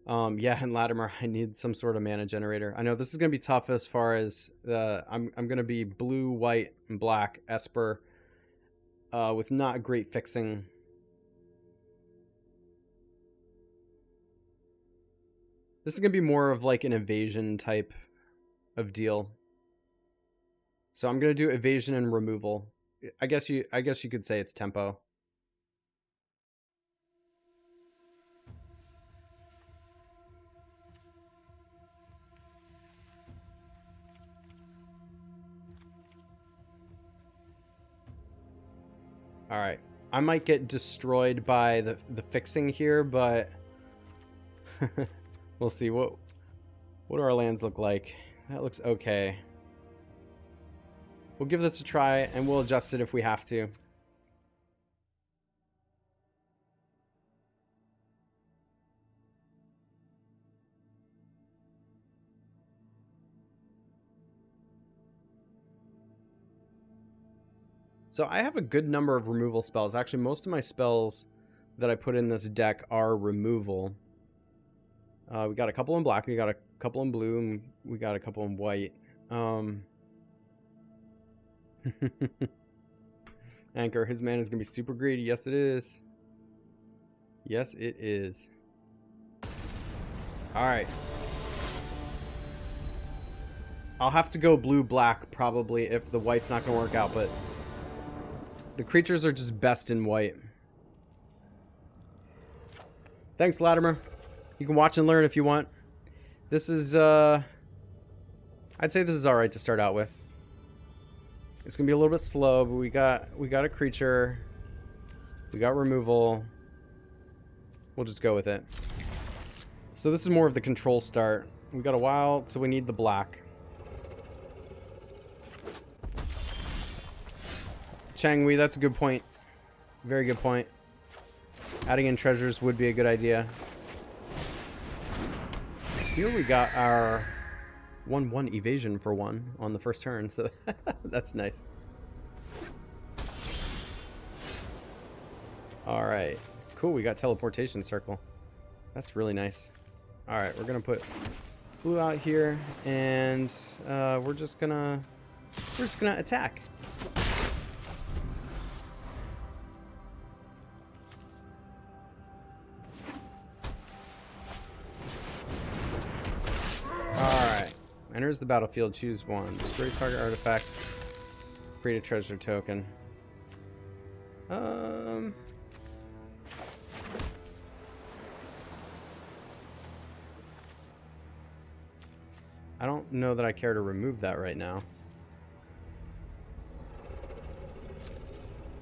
Yeah, and Latimer, I need some sort of mana generator. I know this is going to be tough as far as I'm going to be blue, white, and black Esper with not great fixing. This is going to be more of like an evasion type of deal. So I'm going to do evasion and removal. I guess you could say it's tempo. All right. I might get destroyed by the fixing here, but we'll see. What do our lands look like? That looks okay. We'll give this a try, and we'll adjust it if we have to. So I have a good number of removal spells. Actually, most of my spells that I put in this deck are removal. We got a couple in black, we got a couple in blue, and we got a couple in white. Anchor, his mana is going to be super greedy. Yes, it is. Yes, it is. Alright. I'll have to go blue-black probably if the white's not going to work out, but the creatures are just best in white. Thanks, Latimer. You can watch and learn if you want. This is, I'd say this is alright to start out with. It's going to be a little bit slow, but we got a creature. We got removal. We'll just go with it. So this is more of the control start. We got a while, so we need the black. Changwei, that's a good point. Very good point. Adding in treasures would be a good idea. Here we got our 1/1 evasion for 1 on the first turn, so that's nice. Alright. Cool, we got teleportation circle. That's really nice. Alright, we're gonna put blue out here, and we're just gonna attack. Alright. Enters the battlefield, choose 1. Destroy target artifact. Create a treasure token. I don't know that I care to remove that right now.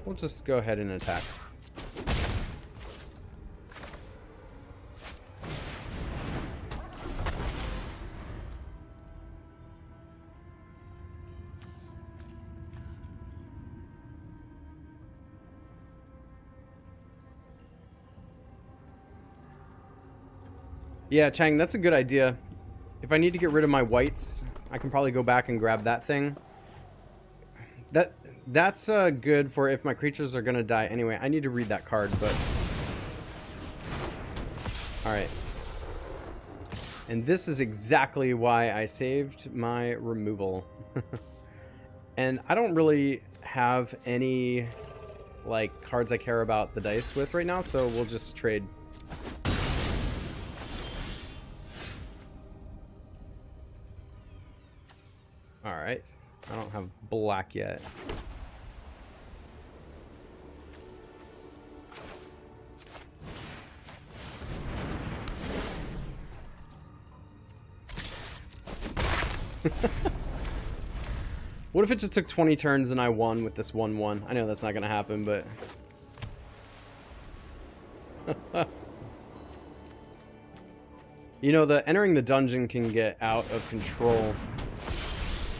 We'll just go ahead and attack. Yeah, Chang, that's a good idea. If I need to get rid of my whites, I can probably go back and grab that thing. That's good for if my creatures are gonna die anyway. I need to read that card, but alright. And this is exactly why I saved my removal. And I don't really have any like cards I care about the dice with right now, so we'll just trade. Alright, I don't have black yet. What if it just took 20 turns and I won with this 1/1? I know that's not gonna happen, but... You know, the entering the dungeon can get out of control.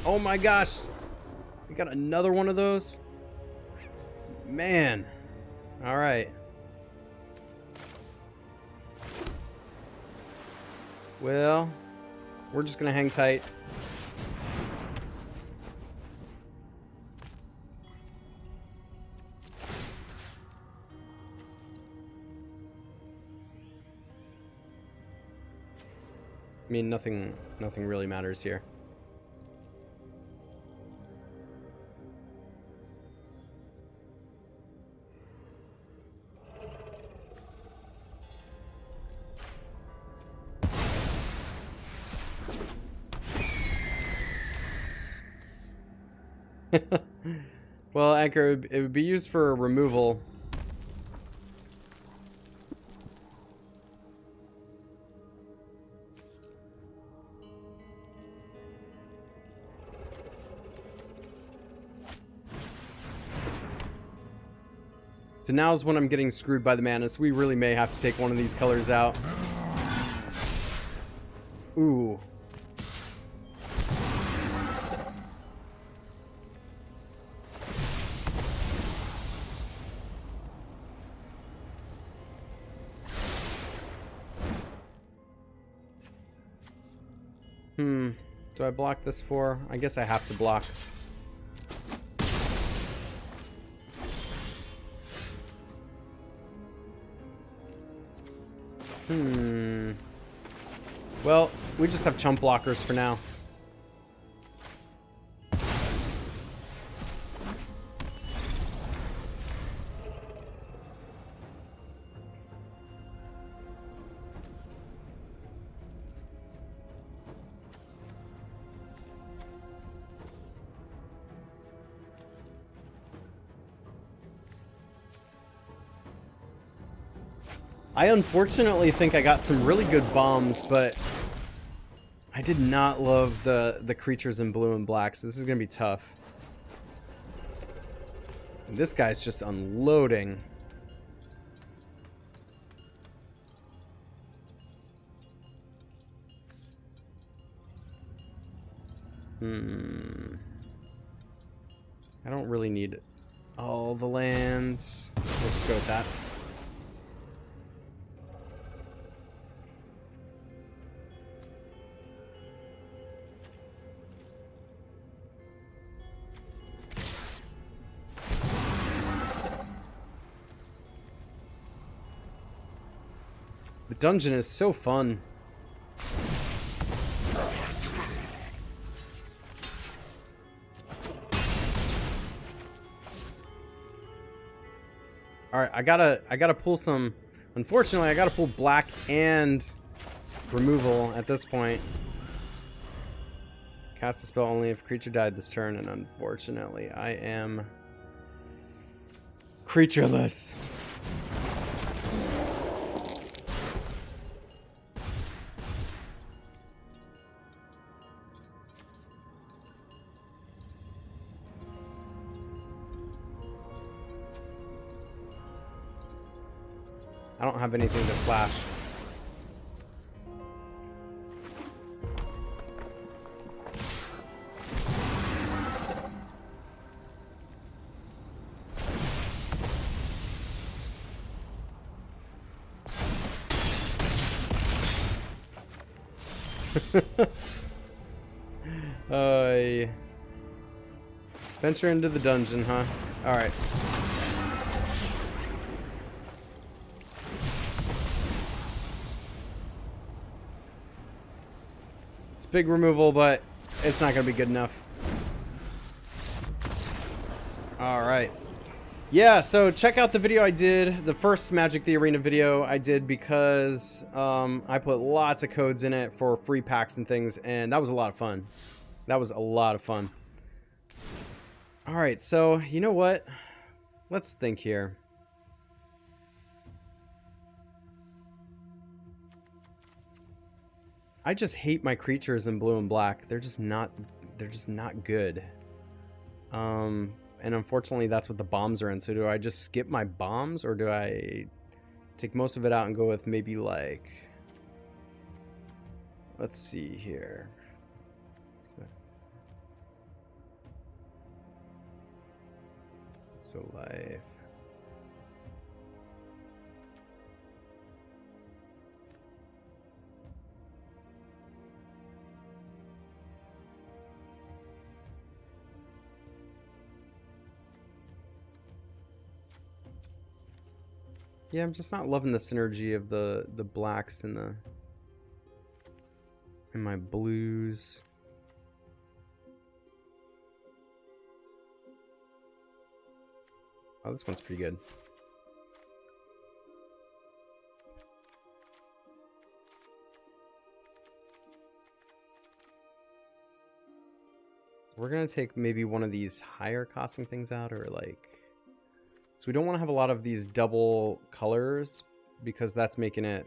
Oh my gosh! We got another one of those? Man. Alright. Well, we're just gonna hang tight. I mean, nothing really matters here. Well, Anchor, it would be used for removal. So now's when I'm getting screwed by the mana, so we really may have to take one of these colors out. Ooh. Do I block this for? I guess I have to block. Well, we just have chump blockers for now. I unfortunately think I got some really good bombs, but I did not love the creatures in blue and black, so this is going to be tough. And this guy's just unloading. I don't really need all the lands. We'll just go with that. The dungeon is so fun. Alright, I gotta pull some. Unfortunately, I gotta pull black and removal at this point. Cast the spell only if a creature died this turn, and unfortunately, I am creatureless. I don't have anything to flash. Venture into the dungeon, huh? Alright. It's big removal, but it's not going to be good enough. Alright. Yeah, so check out the video I did, the first Magic the Arena video I did, because I put lots of codes in it for free packs and things, and that was a lot of fun. That was a lot of fun. Alright, so, you know what? Let's think here. I just hate my creatures in blue and black. They're just not good. And unfortunately that's what the bombs are in. So do I just skip my bombs, or do I take most of it out and go with maybe like, let's see here. So life. Yeah, I'm just not loving the synergy of the blacks and my blues. Oh, this one's pretty good. We're gonna take maybe one of these higher costing things out, or like, so we don't want to have a lot of these double colors because that's making it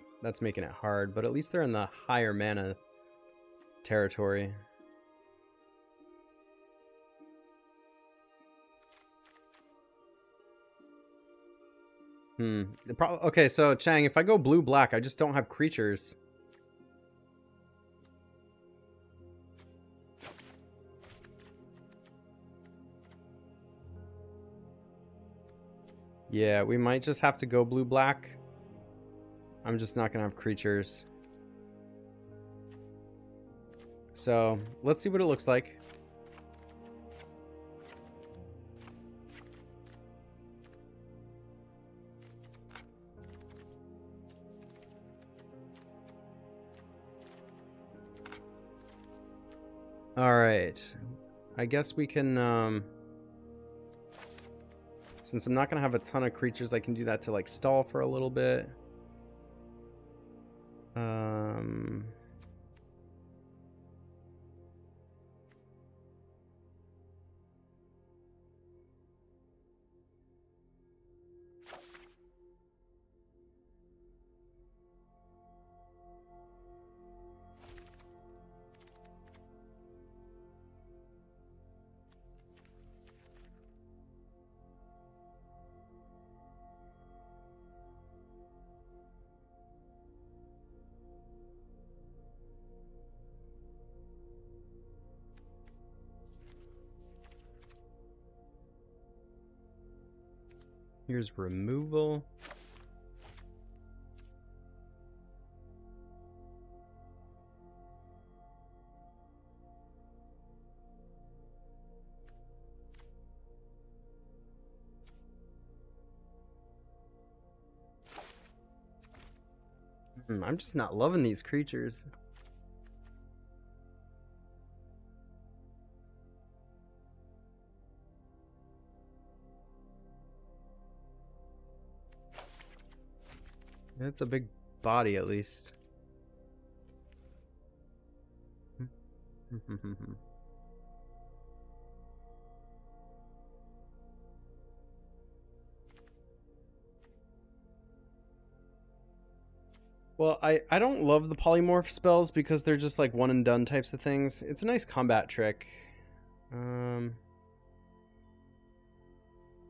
hard, but at least they're in the higher mana territory. Okay, so Chang, if I go blue black, I just don't have creatures. Yeah, we might just have to go blue black. I'm just not gonna have creatures. So let's see what it looks like. All right, I guess we can, since I'm not gonna have a ton of creatures, I can do that to like stall for a little bit. Here's removal. I'm just not loving these creatures. It's a big body, at least. Well, I don't love the polymorph spells because they're just like one and done types of things. It's a nice combat trick.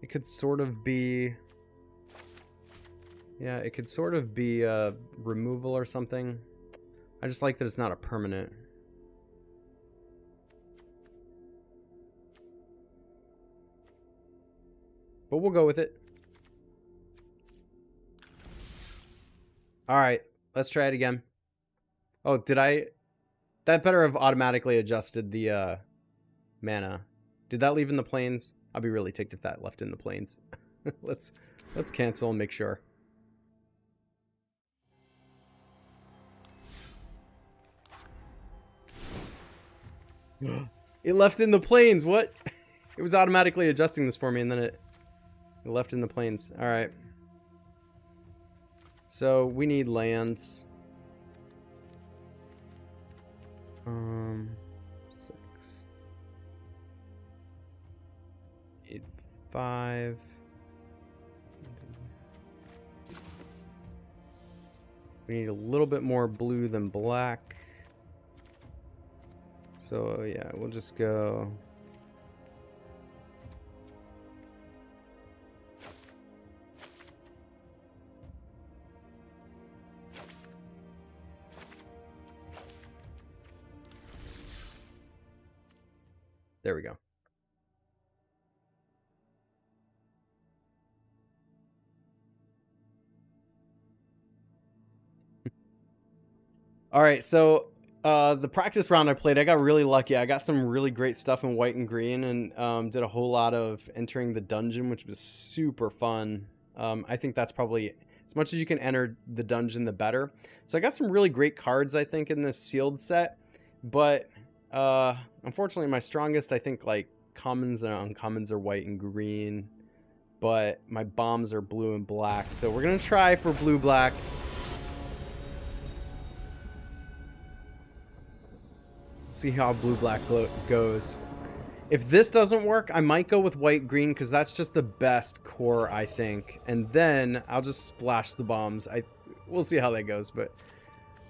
It could sort of be... Yeah, it could sort of be a removal or something. I just like that it's not a permanent. But we'll go with it. Alright, let's try it again. Oh, did I... That better have automatically adjusted the mana. Did that leave in the plains? I'll be really ticked if that left in the plains. Let's cancel and make sure. It left in the plains. What? It was automatically adjusting this for me, and then it left in the plains. All right. So we need lands. 6, 8, 5. We need a little bit more blue than black. So yeah, we'll just go. There we go. All right, so the practice round I played, I got really lucky. I got some really great stuff in white and green, and did a whole lot of entering the dungeon, which was super fun. I think that's probably, as much as you can enter the dungeon, the better. So I got some really great cards, I think, in this sealed set. But unfortunately, my strongest, I think, like commons and uncommons are white and green. But my bombs are blue and black. So we're going to try for blue-black. See how blue-black goes. If this doesn't work, I might go with white-green because that's just the best core, I think. And then I'll just splash the bombs. We'll see how that goes, but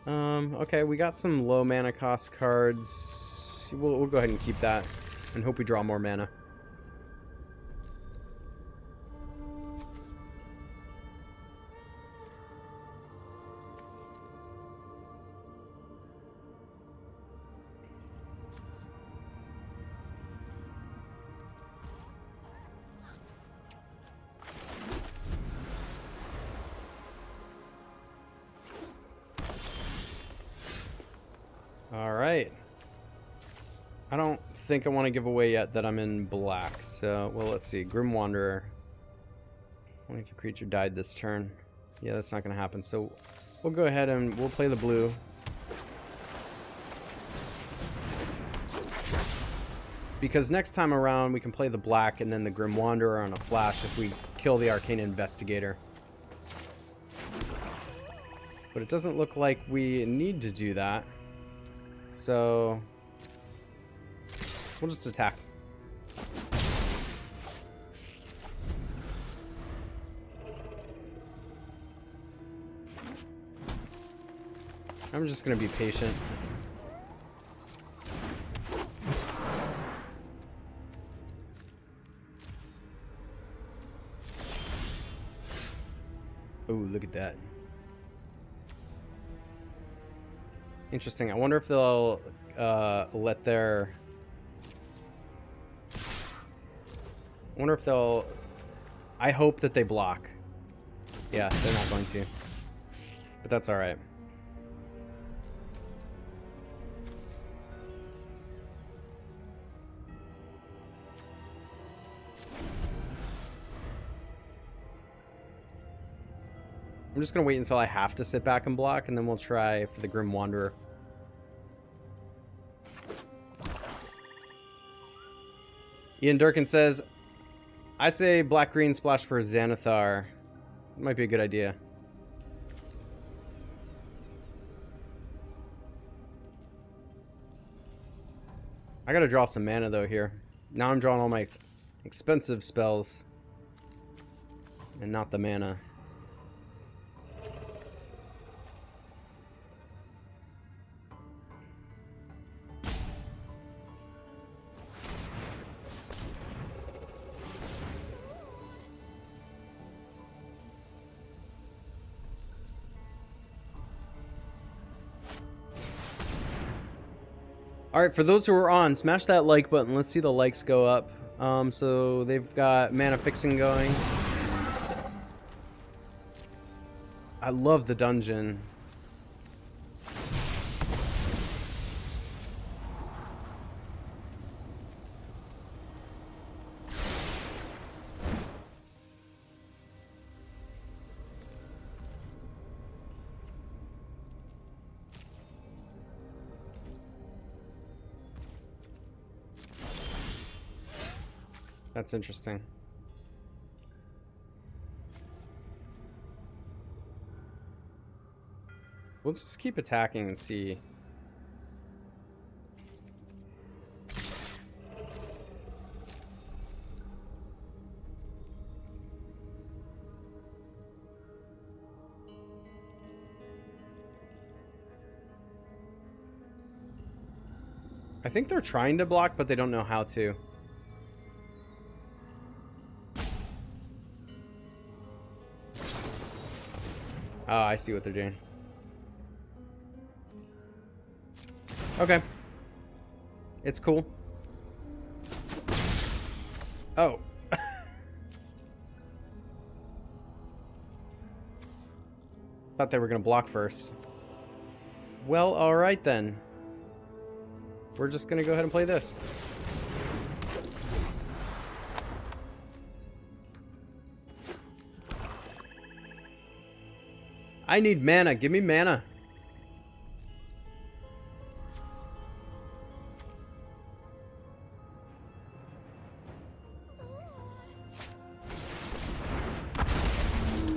okay, we got some low mana cost cards. We'll go ahead and keep that and hope we draw more mana. All right. I don't think I want to give away yet that I'm in black. So, well, let's see. Grim Wanderer. Only if a creature died this turn. Yeah, that's not going to happen. So we'll go ahead and we'll play the blue. Because next time around we can play the black and then the Grim Wanderer on a flash if we kill the Arcane Investigator. But it doesn't look like we need to do that. So we'll just attack. I'm just going to be patient. Oh, look at that. Interesting. I wonder if they'll let their... I wonder if they'll... I hope that they block. Yeah, they're not going to. But that's alright. I'm just going to wait until I have to sit back and block, and then we'll try for the Grim Wanderer. Ian Durkin says, I say black-green splash for Xanathar. Might be a good idea. I gotta draw some mana, though, here. Now I'm drawing all my expensive spells. And not the mana. Alright, for those who are on, smash that like button. Let's see the likes go up. So they've got mana fixing going. I love the dungeon. That's interesting. We'll just keep attacking and see. I think they're trying to block, but they don't know how to. Oh, I see what they're doing. Okay. It's cool. Oh. Thought they were going to block first. Well, alright then. We're just going to go ahead and play this. I need mana. Give me mana.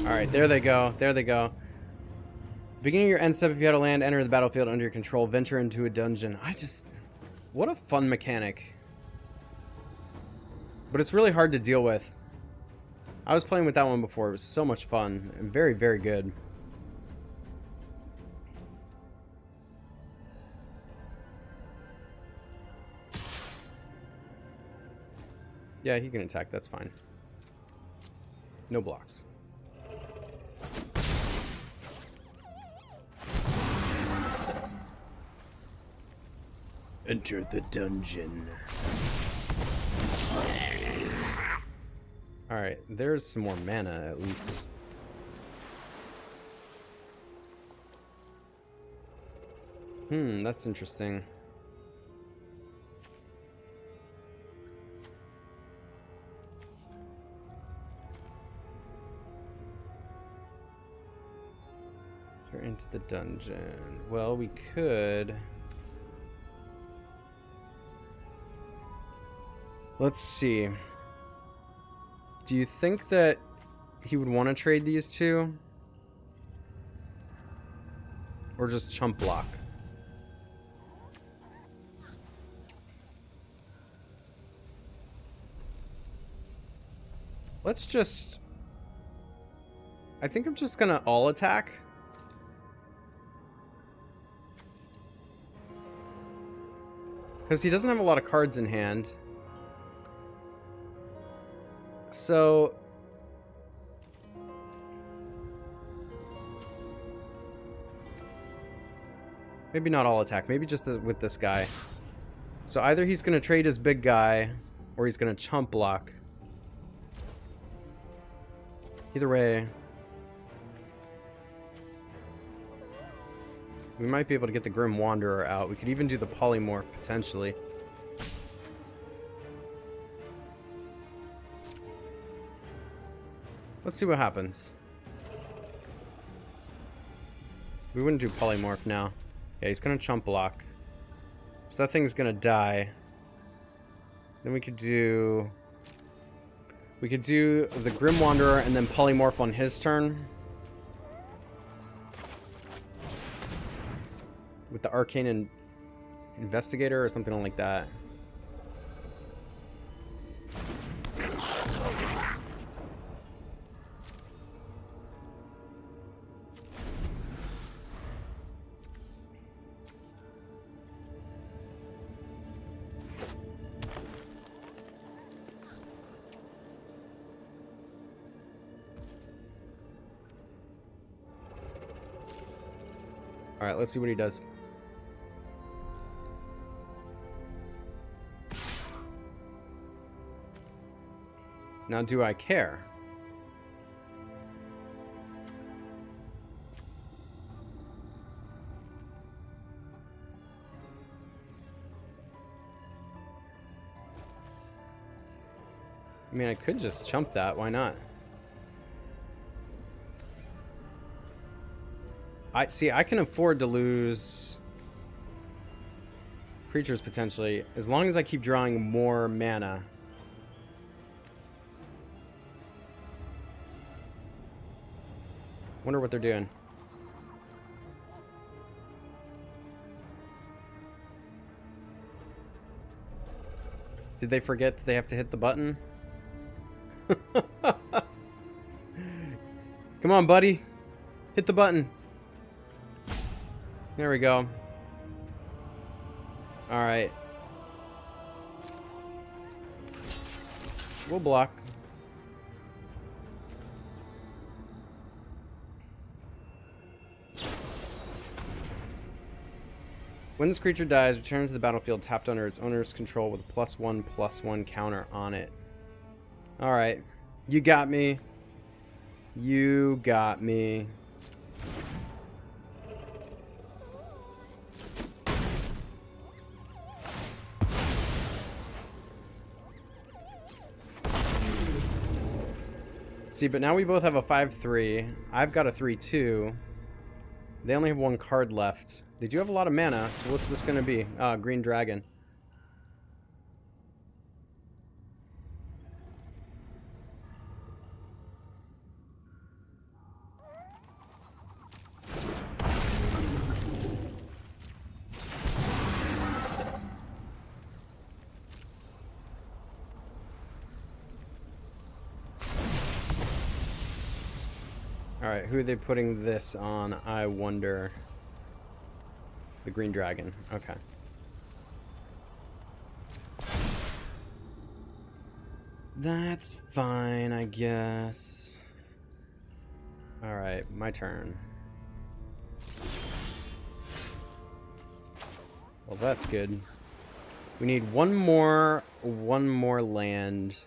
Alright, there they go. There they go. Beginning of your end step, if you had a land, enter the battlefield under your control, venture into a dungeon. What a fun mechanic. But it's really hard to deal with. I was playing with that one before. It was so much fun and very, very good. Yeah, he can attack. That's fine. No blocks. Enter the dungeon. Alright, there's some more mana at least. That's interesting. Enter into the dungeon. Well, we could... Let's see. Do you think that he would want to trade these two? Or just chump block? Let's just... I think I'm just gonna all attack. Because he doesn't have a lot of cards in hand. So... maybe not all attack. Maybe just with this guy. So either he's going to trade his big guy, or he's going to chump block. Either way... we might be able to get the Grim Wanderer out. We could even do the Polymorph, potentially. Let's see what happens. We wouldn't do Polymorph now. Yeah, he's gonna chump block. So that thing's gonna die. Then we could do... we could do the Grim Wanderer and then Polymorph on his turn. With the Arcane Investigator or something like that. Alright, let's see what he does. Now, do I care? I mean, I could just chump that. Why not? I can afford to lose creatures potentially, as long as I keep drawing more mana. Wonder what they're doing. Did they forget that they have to hit the button? Come on, buddy. Hit the button. There we go. Alright. We'll block. When this creature dies, return to the battlefield tapped under its owner's control with a +1/+1 counter on it. Alright. You got me. You got me. See, but now we both have a 5/3. I've got a 3/2. They only have one card left. They do have a lot of mana, so what's this going to be? Green Dragon. Alright, who are they putting this on? I wonder. The Green Dragon. Okay. That's fine, I guess. Alright, my turn. Well, that's good. We need one more land.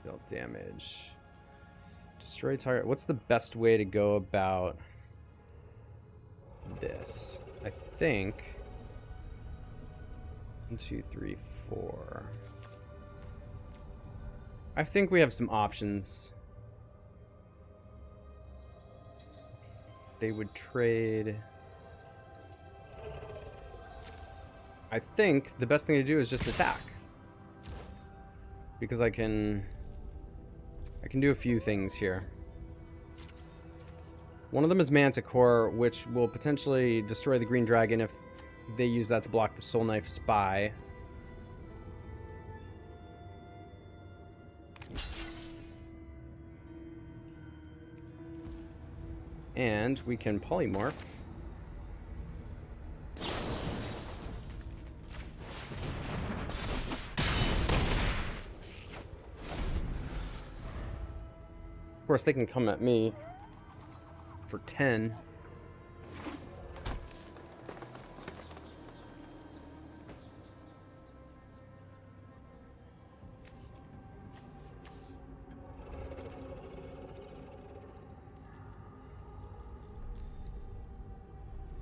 Deal damage. Destroy target. What's the best way to go about this? I think 1, 2, 3, 4. I think we have some options. They would trade. I think the best thing to do is just attack. Because I can do a few things here. One of them is Manticore, which will potentially destroy the Green Dragon if they use that to block the Soul Knife Spy. And we can polymorph. Of course, they can come at me for 10.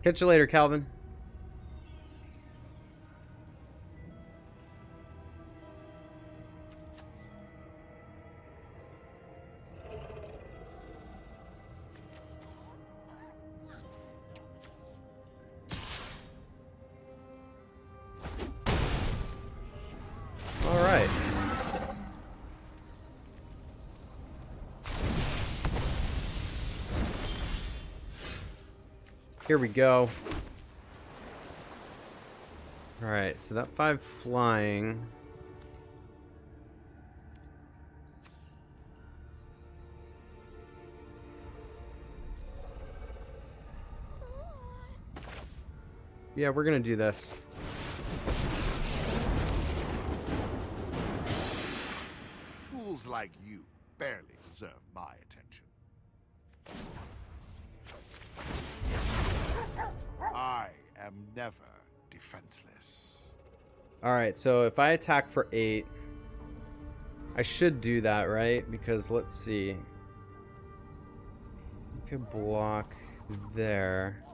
Catch you later, Calvin. Here we go. Alright, so that 5 flying. Yeah, we're gonna do this. Fools like you barely deserve my attention. I am never defenseless. Alright, so if I attack for 8, I should do that, right? Because let's see. You could block there.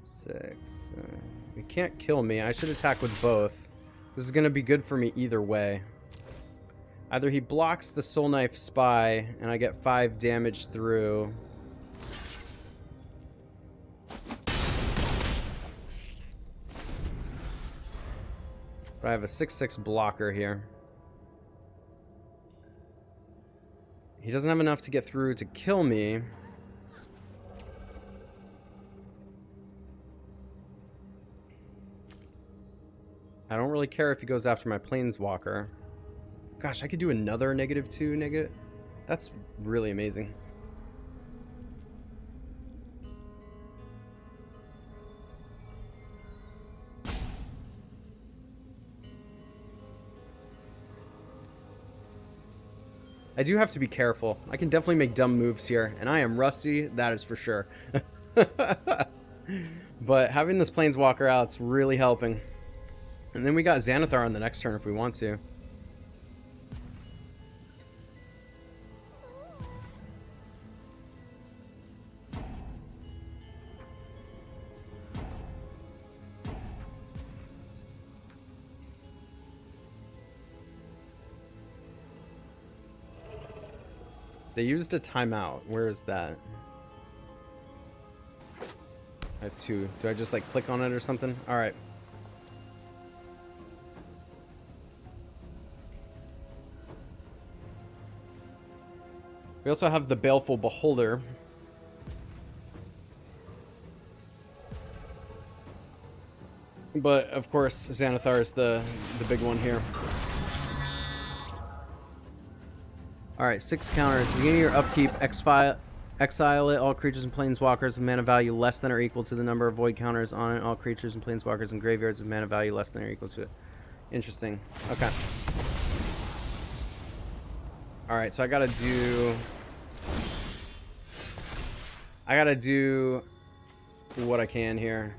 6. You can't kill me. I should attack with both. This is going to be good for me either way. Either he blocks the Soul Knife Spy, and I get 5 damage through. But I have a 6/6 blocker here. He doesn't have enough to get through to kill me. I don't really care if he goes after my Planeswalker. Gosh, I could do another -2 negative. That's really amazing. I do have to be careful. I can definitely make dumb moves here, and I am rusty, that is for sure. But having this Planeswalker out, it's really helping. And then we got Xanathar on the next turn if we want to. They used a timeout. Where is that? I have 2. Do I just like click on it or something? Alright. We also have the Baleful Beholder. But of course, Xanathar is the big one here. Alright, 6 counters. Beginning your upkeep, exile it. All creatures and planeswalkers with mana value less than or equal to the number of void counters on it. All creatures and planeswalkers and graveyards with mana value less than or equal to it. Interesting. Okay. Alright, so I gotta do what I can here.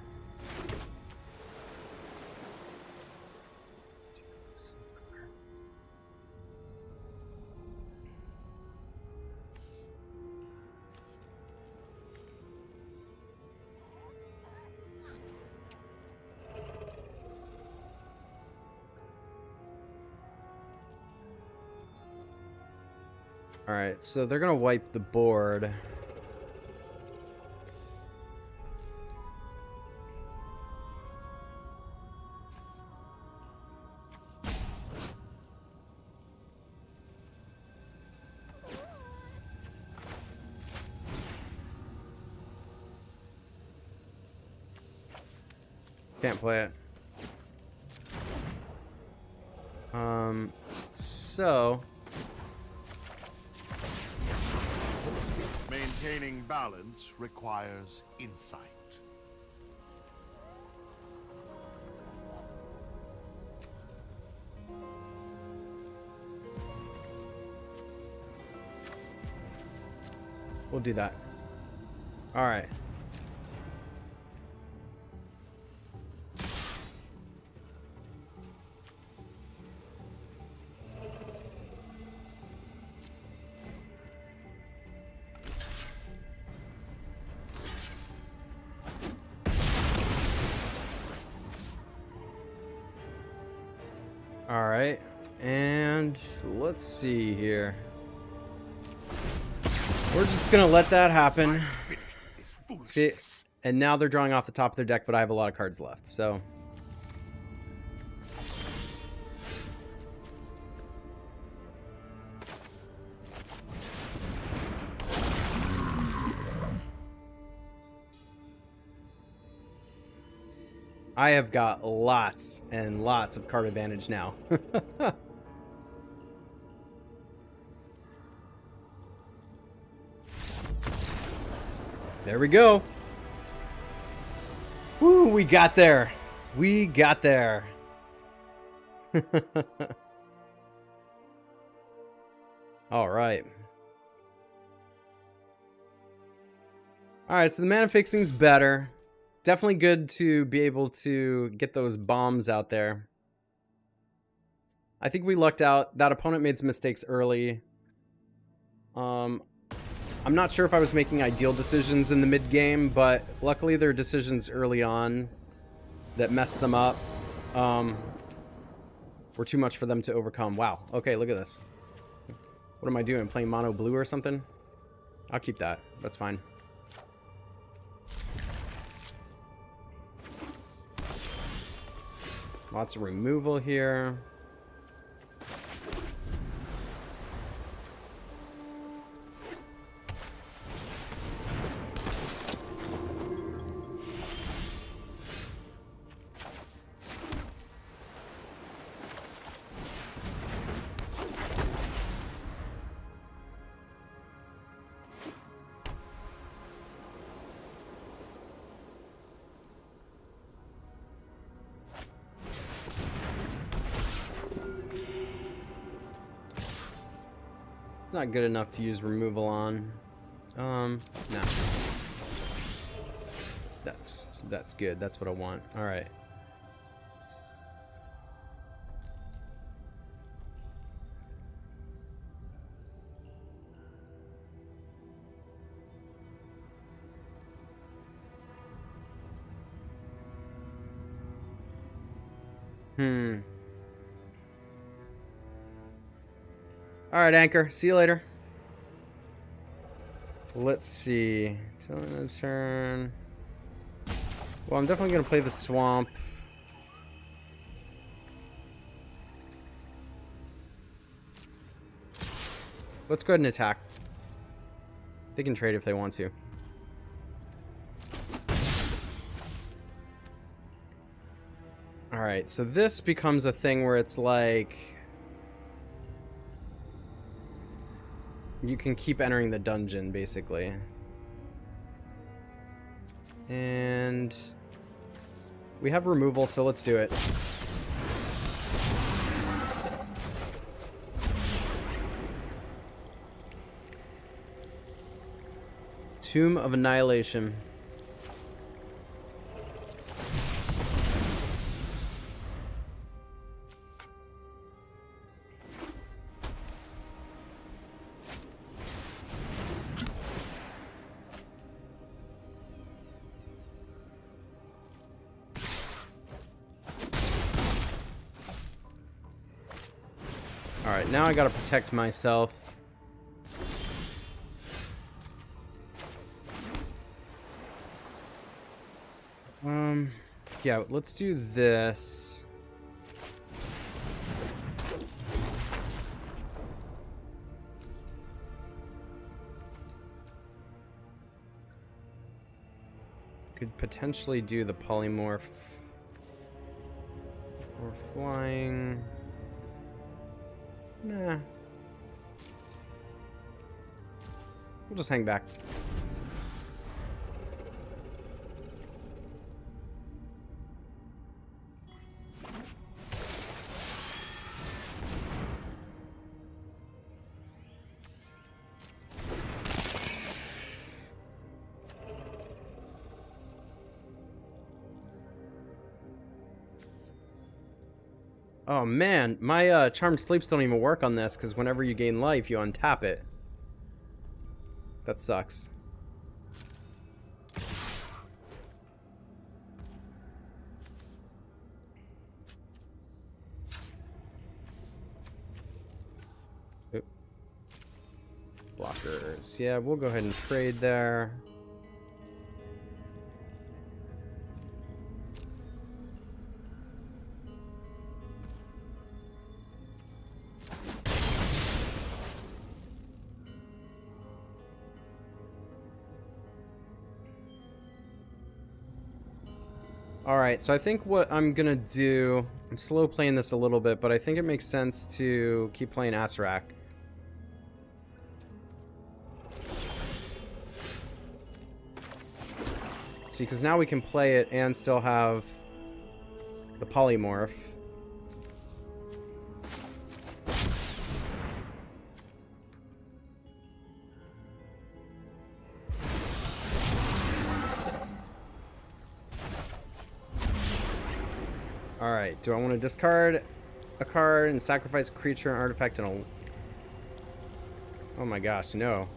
Alright, so they're gonna wipe the board. Can't play it. So Maintaining balance requires insight. we'll do that. Alright. Alright, and let's see here. We're just gonna let that happen. See, and now they're drawing off the top of their deck, but I have a lot of cards left, so. I have got lots and lots of card advantage now. There we go. Woo, we got there. We got there. All right. All right, so the mana fixing's better. Definitely good to be able to get those bombs out there. I think we lucked out. That opponent made some mistakes early. I'm not sure if I was making ideal decisions in the mid game, but luckily there are decisions early on that messed them up. Were too much for them to overcome. Wow. Okay, look at this. What am I doing? Playing mono blue or something? I'll keep that. That's fine. Lots of removal here. Not good enough to use removal on. Nah. That's good. That's what I want. All right. All right, Anchor. See you later. Let's see. Till end of turn. Well, I'm definitely going to play the swamp. Let's go ahead and attack. They can trade if they want to. Alright, so this becomes a thing where it's like... you can keep entering the dungeon, basically. And... we have removal, so let's do it. Tomb of Annihilation. Alright, now I gotta protect myself. Yeah, let's do this. Could potentially do the polymorph. Or flying. Nah. We'll just hang back. Oh man, my charmed sleeps don't even work on this because whenever you gain life, you untap it. That sucks. Oop. Blockers. Yeah, we'll go ahead and trade there. Alright, so I think what I'm gonna do... I'm slow playing this a little bit, but I think it makes sense to keep playing Asarak. See, because now we can play it and still have the polymorph. Alright, do I want to discard a card and sacrifice a creature, an artifact, and a... oh my gosh, no.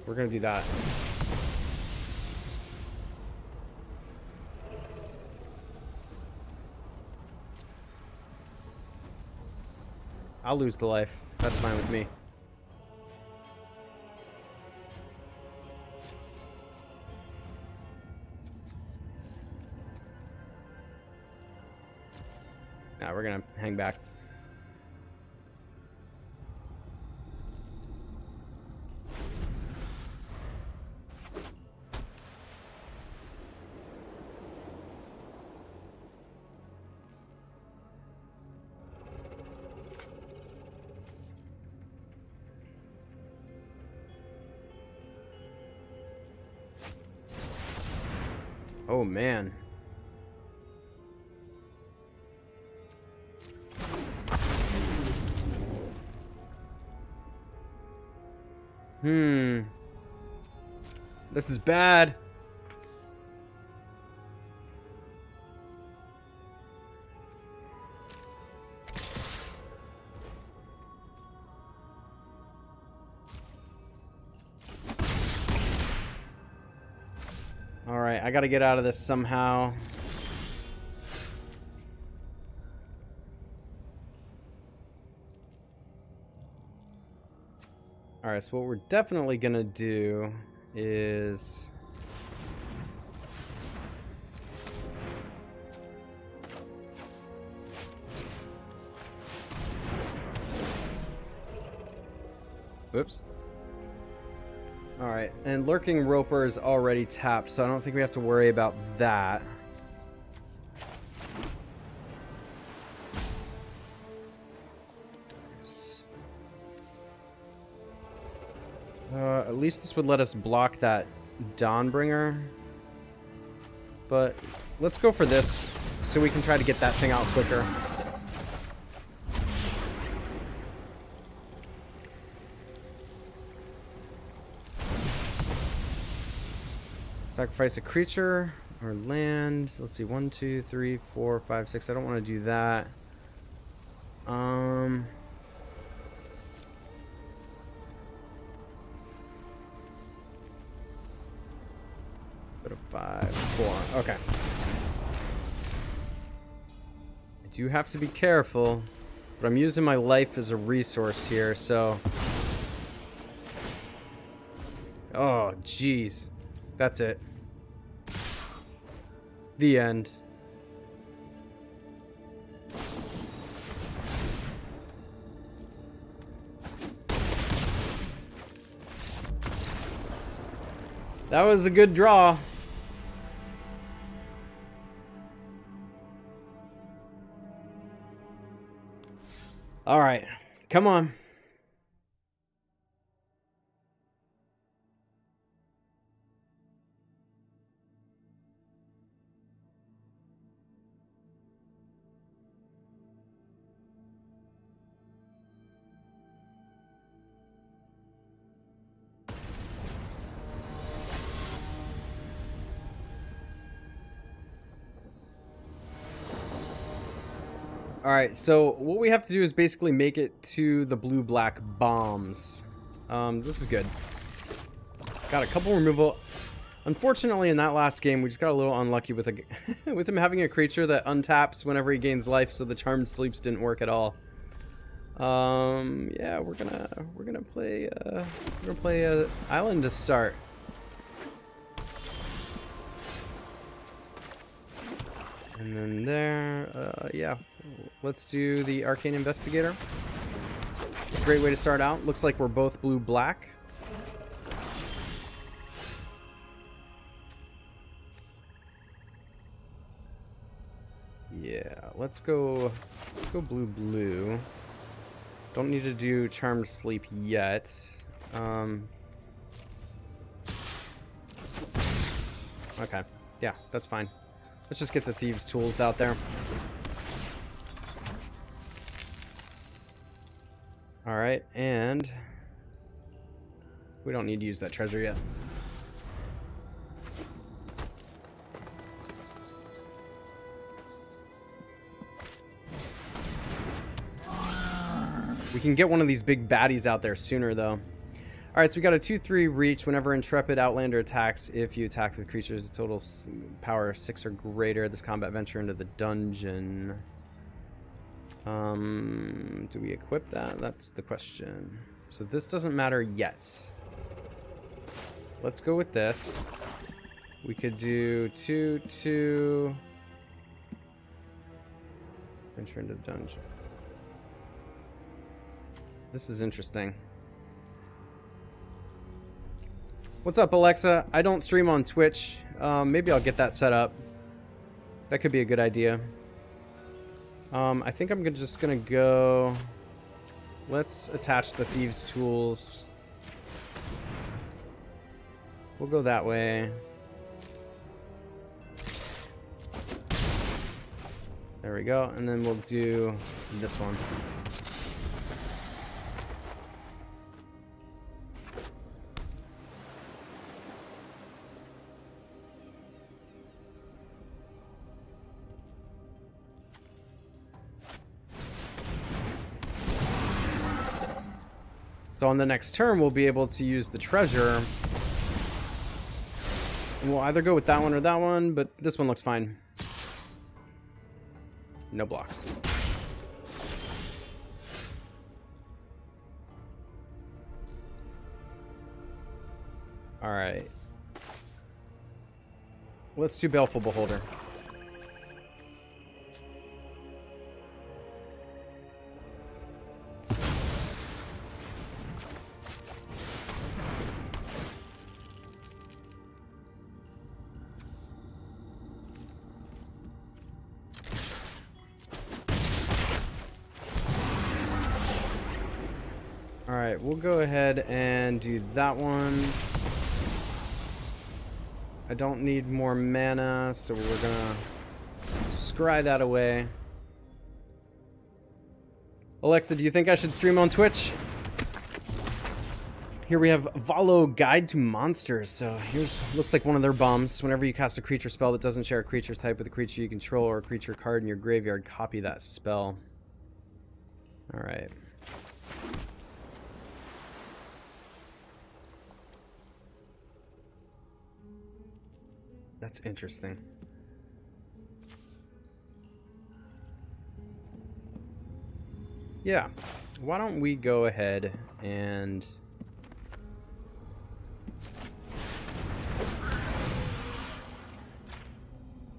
We're going to do that. I'll lose the life. That's fine with me. Nah, we're gonna hang back. Oh man. This is bad. Alright, I gotta get out of this somehow. Alright, so what we're definitely gonna do is... Whoops. Alright, and Lurking Roper is already tapped, so I don't think we have to worry about that. At least this would let us block that Dawnbringer. But let's go for this, so we can try to get that thing out quicker. Sacrifice a creature or land. Let's see, 1, 2, 3, 4, 5, 6. I don't want to do that. Put a 5, 4. Okay. I do have to be careful, but I'm using my life as a resource here, so. Oh, jeez. That's it. The end. That was a good draw. All right. Come on. Alright, so what we have to do is basically make it to the blue-black bombs. This is good. Got a couple removal. Unfortunately, in that last game, we just got a little unlucky with with him having a creature that untaps whenever he gains life, so the Charmed Sleeps didn't work at all. Yeah, we're gonna play Island to start. And then there, yeah, let's do the Arcane Investigator. It's a great way to start out. Looks like we're both blue-black. Yeah, let's go blue-blue. Don't need to do Charmed Sleep yet. Okay, yeah, that's fine. Let's just get the Thieves' Tools out there. Alright, and we don't need to use that treasure yet. We can get one of these big baddies out there sooner, though. Alright, so we got a 2/3 reach. Whenever Intrepid Outlander attacks, if you attack with creatures with total power 6 or greater, this combat venture into the dungeon. Do we equip that? That's the question. So this doesn't matter yet. Let's go with this. We could do 2/2. Venture into the dungeon. This is interesting. What's up, Alexa? I don't stream on Twitch. Maybe I'll get that set up. That could be a good idea. I think I'm just gonna go... Let's attach the Thieves' Tools. We'll go that way. There we go. And then we'll do this one. So on the next turn, we'll be able to use the treasure. And we'll either go with that one or that one, but this one looks fine. No blocks. All right. Let's do Baleful Beholder. Alright, we'll go ahead and do that one. I don't need more mana, so we're gonna scry that away. Alexa, do you think I should stream on Twitch? Here we have Valo Guide to Monsters. So here's, looks like one of their bums. Whenever you cast a creature spell that doesn't share a creature type with a creature you control or a creature card in your graveyard, copy that spell. Alright. That's interesting. Yeah. Why don't we go ahead and...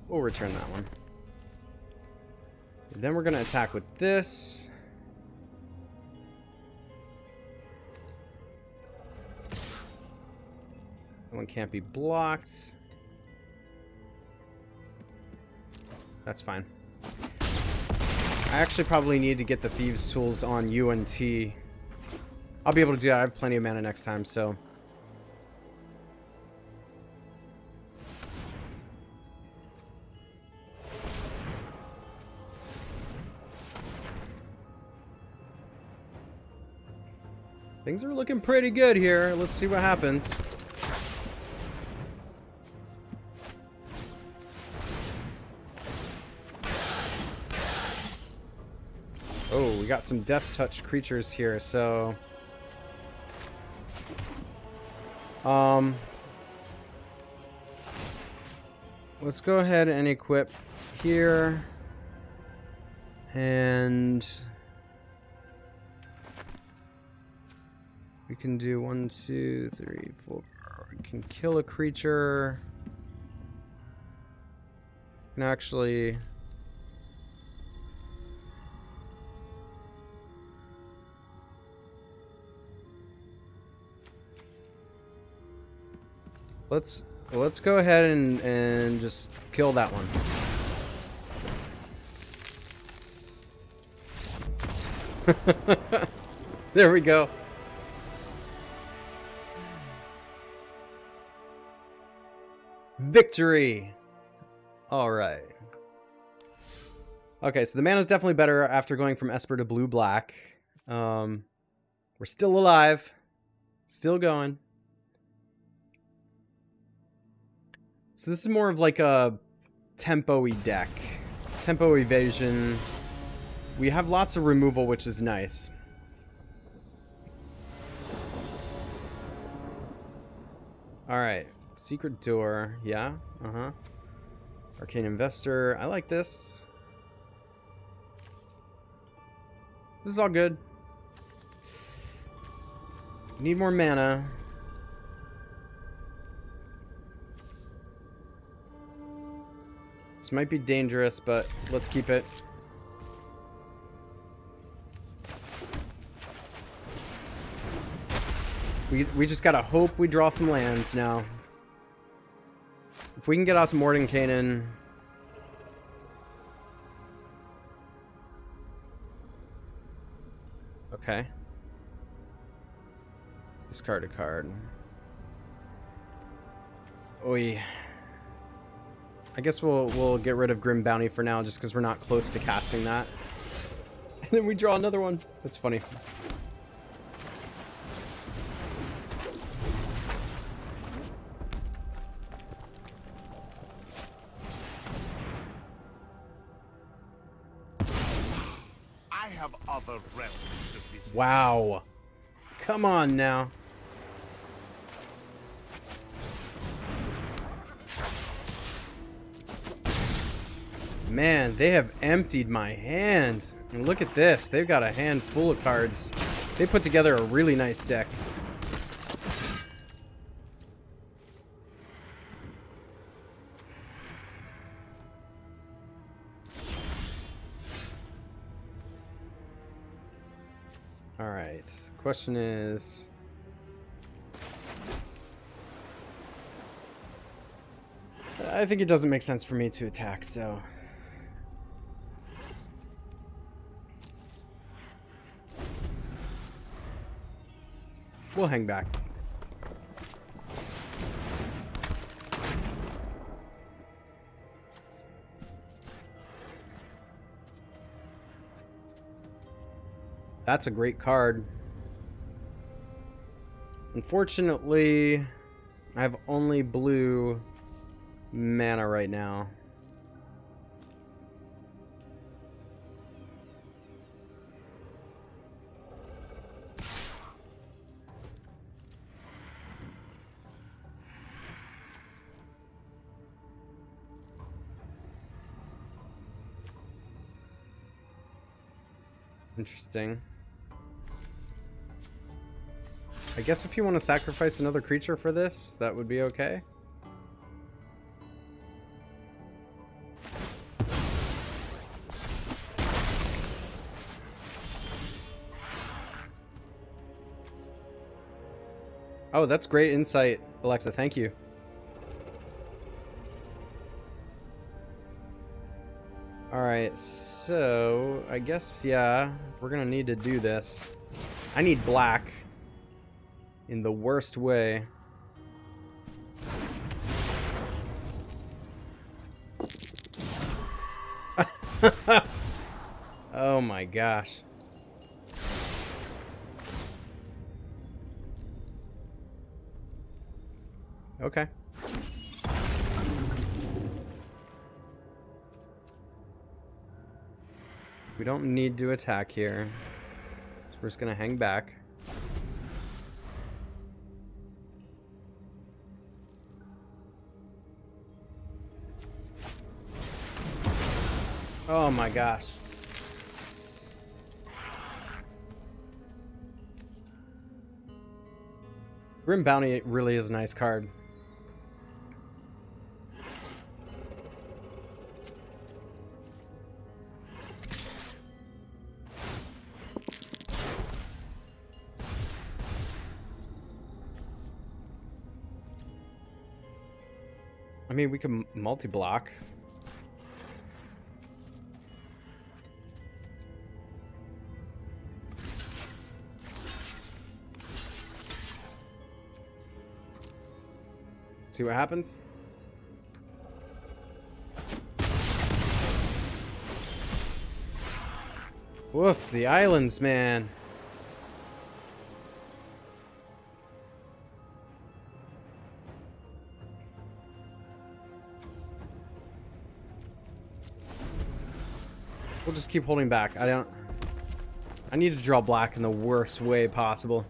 we'll return that one. And then we're going to attack with this. That one can't be blocked. That's fine. I actually probably need to get the Thieves' Tools on UNT. I'll be able to do that. I have plenty of mana next time, so... things are looking pretty good here. Let's see what happens. Oh, we got some Death Touch creatures here, so... let's go ahead and equip here. And... we can do 1, 2, 3, 4. We can kill a creature. We can actually... let's go ahead and just kill that one. There we go. Victory! Alright. Okay, so the mana's definitely better after going from Esper to blue-black. We're still alive. Still going. So this is more of like a tempo-y deck. Tempo evasion. We have lots of removal, which is nice. Alright. Secret Door. Yeah. Uh-huh. Arcane Investor. I like this. This is all good. Need more mana. This might be dangerous, but let's keep it. We just gotta hope we draw some lands now. If we can get out to Mordenkainen... okay. Discard a card. Oi. I guess we'll get rid of Grim Bounty for now, just because we're not close to casting that. And then we draw another one. That's funny. I have other realms to visit. Wow. Come on now. Man, they have emptied my hand. And look at this. They've got a hand full of cards. They put together a really nice deck. Alright. Question is... I think it doesn't make sense for me to attack, so... we'll hang back. That's a great card. Unfortunately, I have only blue mana right now. Interesting. I guess if you want to sacrifice another creature for this, that would be okay. Oh, that's great insight, Alexa. Thank you. Alright, so I guess, yeah, we're gonna need to do this. I need black in the worst way. Oh my gosh. Okay. We don't need to attack here. So we're just gonna hang back. Oh my gosh. Grim Bounty really is a nice card. I mean, we can multi-block. See what happens? Woof, the islands, man. We'll just keep holding back. I need to draw black in the worst way possible.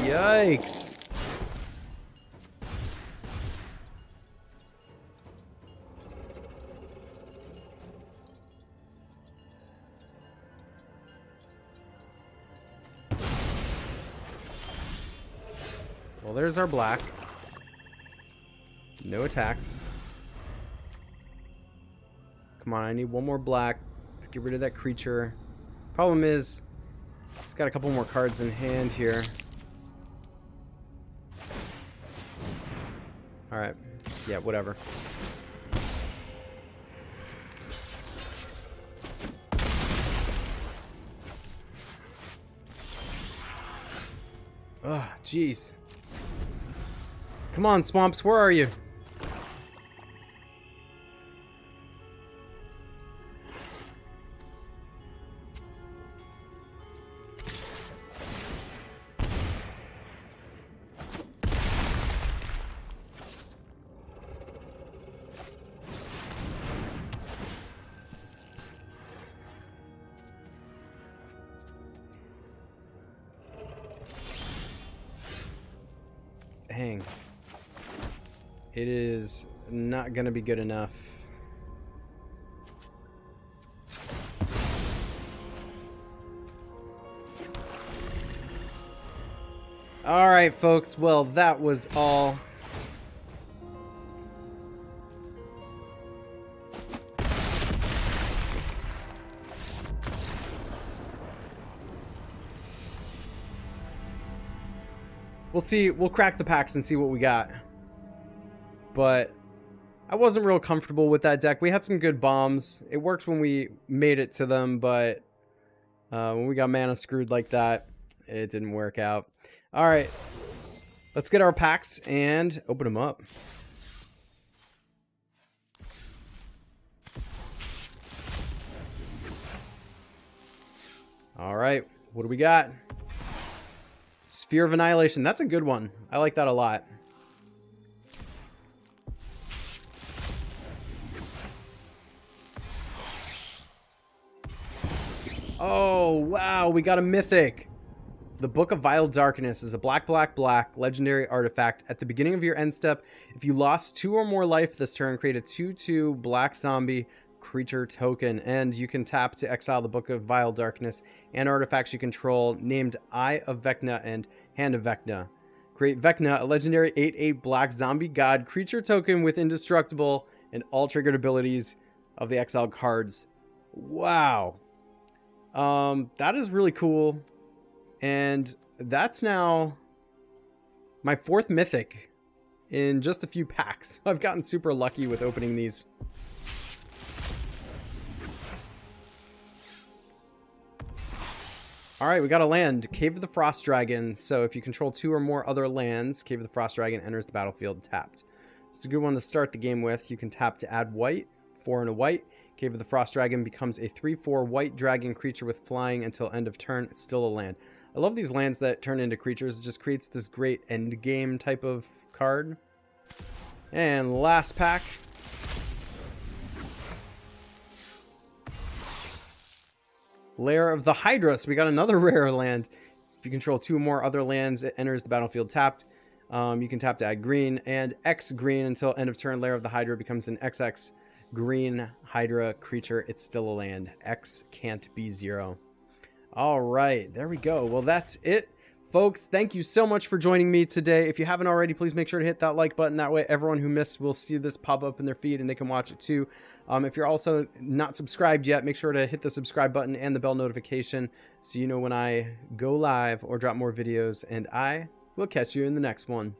Yikes. Well, there's our black. No attacks. Come on, I need one more black to get rid of that creature. Problem is, he's got a couple more cards in hand here. Alright. Yeah, whatever. Ugh, jeez. Come on, Swamps, where are you? it is not going to be good enough. All right, folks. Well, that was all. We'll see. We'll crack the packs and see what we got. But I wasn't real comfortable with that deck. We had some good bombs. It worked when we made it to them, but when we got mana screwed like that, it didn't work out. All right, let's get our packs and open them up. All right, what do we got? Sphere of Annihilation. That's a good one. I like that a lot. Oh, wow. We got a mythic. The Book of Vile Darkness is a black legendary artifact. At the beginning of your end step, if you lost 2 or more life this turn, create a 2/2 black zombie creature token, and you can tap to exile the Book of Vile Darkness and artifacts you control named Eye of Vecna and Hand of Vecna. Create Vecna, a legendary 8/8 black zombie god creature token with indestructible and all triggered abilities of the exiled cards. Wow. That is really cool. And that's now my 4th mythic in just a few packs. I've gotten super lucky with opening these. All right, we got a land, Cave of the Frost Dragon. So if you control 2 or more other lands, Cave of the Frost Dragon enters the battlefield tapped. It's a good one to start the game with. You can tap to add white, 4 and a white. Cave of the Frost Dragon becomes a 3/4 white dragon creature with flying until end of turn. It's still a land. I love these lands that turn into creatures. It just creates this great end game type of card. And last pack. Lair of the Hydra. So we got another rare land. If you control 2 or more other lands, it enters the battlefield tapped. You can tap to add green and X green until end of turn. Lair of the Hydra becomes an XX green Hydra creature. It's still a land. X can't be 0. All right, there we go. Well, that's it, folks. Thank you so much for joining me today. If you haven't already, please make sure to hit that like button. That way everyone who missed will see this pop up in their feed and they can watch it too. If you're also not subscribed yet, make sure to hit the subscribe button and the bell notification so you know when I go live or drop more videos, and I will catch you in the next one.